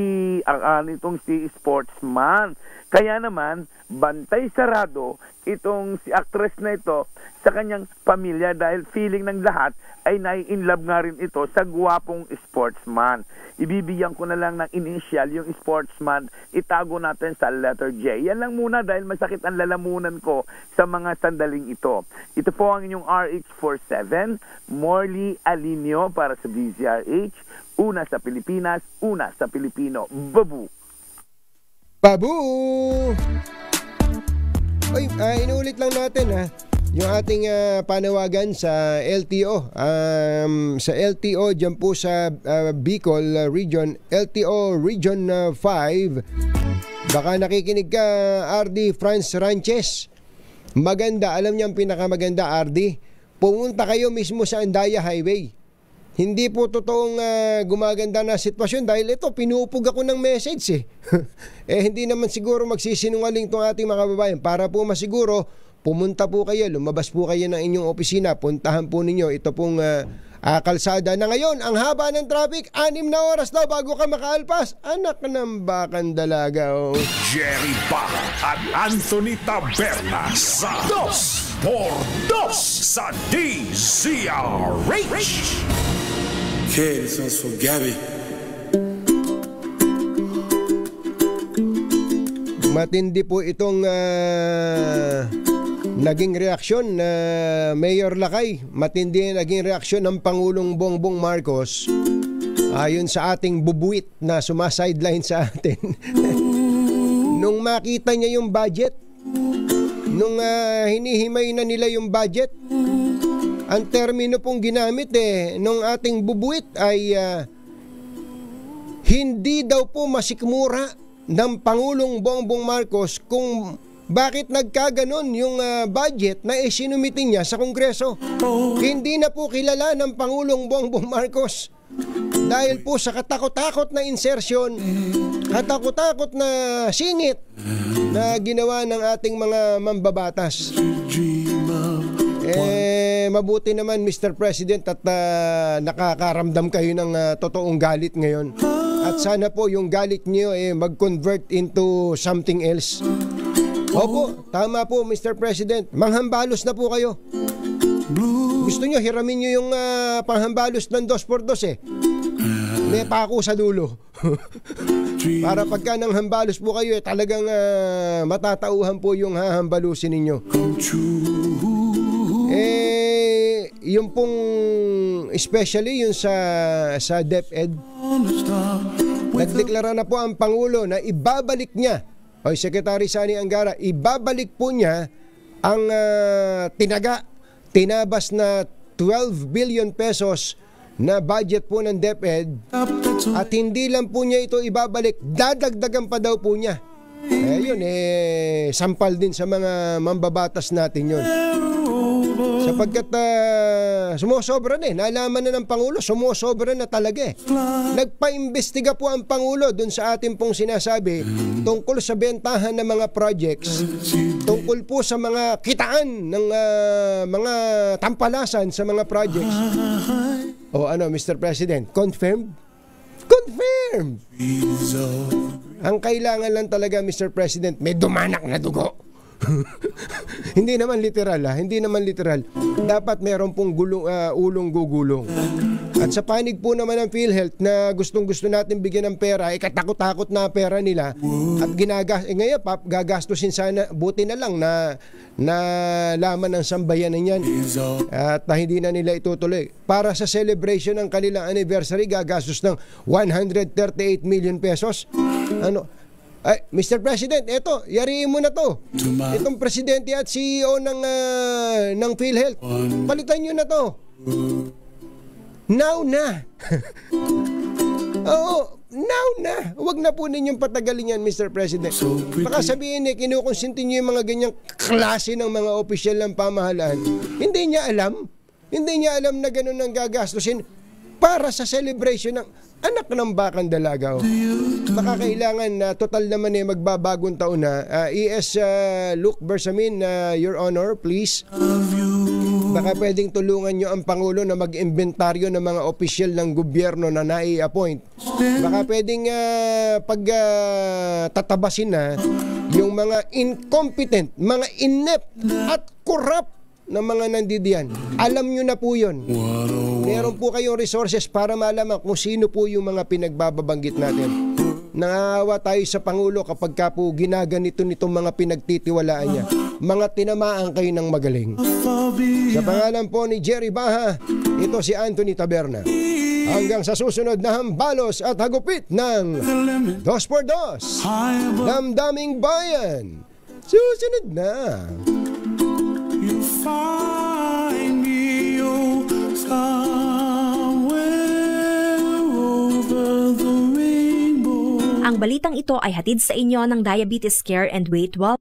nitong si sportsman. Kaya naman, bantay sarado itong si actress na ito sa kanyang pamilya dahil feeling ng lahat ay nai-inlove nga rin ito sa guwapong sportsman. Ibibigyan ko na lang ng initial yung sportsman, itago natin sa letter J. Yan lang muna dahil masakit ang lalamunan ko sa mga sandaling ito. Ito po ang inyong RH47, Morley Alinio para sa DZRH. Una sa Pilipinas, una sa Pilipino. Babu! Babu! Oy, inuulit lang natin yung ating panawagan sa LTO. Sa LTO dyan po sa Bicol Region, LTO Region 5. Baka nakikinig ka, RD Franz Ranches. Maganda, alam niyo ang pinakamaganda, RD. Pumunta kayo mismo sa Andaya Highway. Hindi po totoong gumaganda na sitwasyon dahil ito, pinupug ako ng message hindi naman siguro magsisinungaling itong ating mga kababayan. Para po masiguro, pumunta po kayo, lumabas po kayo ng inyong opisina, puntahan po ninyo ito pong kalsada na ngayon. Ang haba ng traffic, 6 na oras daw bago ka makaalpas. Anak ng bakang dalaga. Jerry Baka at Anthony Taberna sa 2x2 sa DZRH. Okay, this one's for Gabby. Matindi po itong naging reaksyon na Mayor Lakay. Matindi naging reaksyon ng Pangulong Bongbong Marcos ayon sa ating bubuit na sumasideline sa atin. Nung makita niya yung budget, nung hinihimay na nila yung budget, ang termino pong ginamit nung ating bubuit ay hindi daw po masikmura ng Pangulong Bongbong Marcos kung bakit nagkaganon yung budget na isinumitin niya sa Kongreso. Hindi na po kilala ng Pangulong Bongbong Marcos dahil po sa katakot-takot na insertion, katakot-takot na singit na ginawa ng ating mga mambabatas. Mabuti naman Mr. President at nakakaramdam kayo ng totoong galit ngayon. At sana po yung galit niyo mag-convert into something else. Opo, tama po Mr. President. Manghambalos na po kayo. Gusto nyo, hiramin nyo yung panghambalos ng 2x2 May pako sa dulo. Para pagka nang hambalos po kayo talagang matatauhan po yung hahambalusin ninyo. Yung pong especially yung sa DepEd, nagdeklara na po ang Pangulo na ibabalik niya, Secretary Sani Angara, ibabalik po niya ang tinabas na 12 billion pesos na budget po ng DepEd, at hindi lang po niya ito ibabalik, dadagdagan pa daw po niya. Yun sampal din sa mga mambabatas natin yun. Sapagkat sumusobra na nalaman na ng Pangulo, sumusobra na talaga Nagpaimbestiga po ang Pangulo dun sa ating pong sinasabi tungkol sa bentahan ng mga projects, tungkol po sa mga kitaan ng mga tampalasan sa mga projects. O ano, Mr. President, confirmed? Confirmed! Ang kailangan lang talaga, Mr. President, may dumanak na dugo. Hindi naman literal hindi naman literal. Dapat meron pong ulong gugulong. At sa panig po naman ng PhilHealth na gustong-gusto natin bigyan ng pera, katakot-takot na pera nila at ngayon gagastusin sana, buti na lang na laman ng sambayanan yan at hindi na nila itutuloy. Para sa celebration ng kanilang anniversary, gagastos ng 138 million pesos. Mr. President, eto, yariin mo na to. Itong presidente at CEO ng PhilHealth, palitan nyo na to. Now na. Oo, now na. Huwag na po ninyong patagalin yan, Mr. President. Baka sabihin kinukonsinti nyo yung mga ganyang klase ng mga opisyal ng pamahalaan. Hindi niya alam na ganun ang gagastusin para sa celebration ng anak ng bakang dalaga. Baka kailangan total naman magbabagong taon na. ES Luke Bersamin, Your Honor, please. Baka pwedeng tulungan nyo ang Pangulo na mag-inventaryo ng mga opisyal ng gobyerno na nai-appoint. Baka pwedeng tatabasin na yung mga incompetent, mga inept at corrupt na mga nandidiyan. Alam nyo na po yun. Meron po kayong resources para malaman kung sino po yung mga pinagbababanggit natin. Nangawa tayo sa Pangulo kapag ka po ginaganito nitong mga pinagtitiwalaan niya. Mga tinamaan kayo ng magaling. Sa pangalan po ni Jerry Baha, ito si Anthony Taberna. Hanggang sa susunod na hambalos at hagupit ng 2x2, Damdaming Bayan. Susunod na. You find me somewhere over the rainbow. Ang balitang ito ay hatid sa inyo ng Diabetes Care and Weight Well.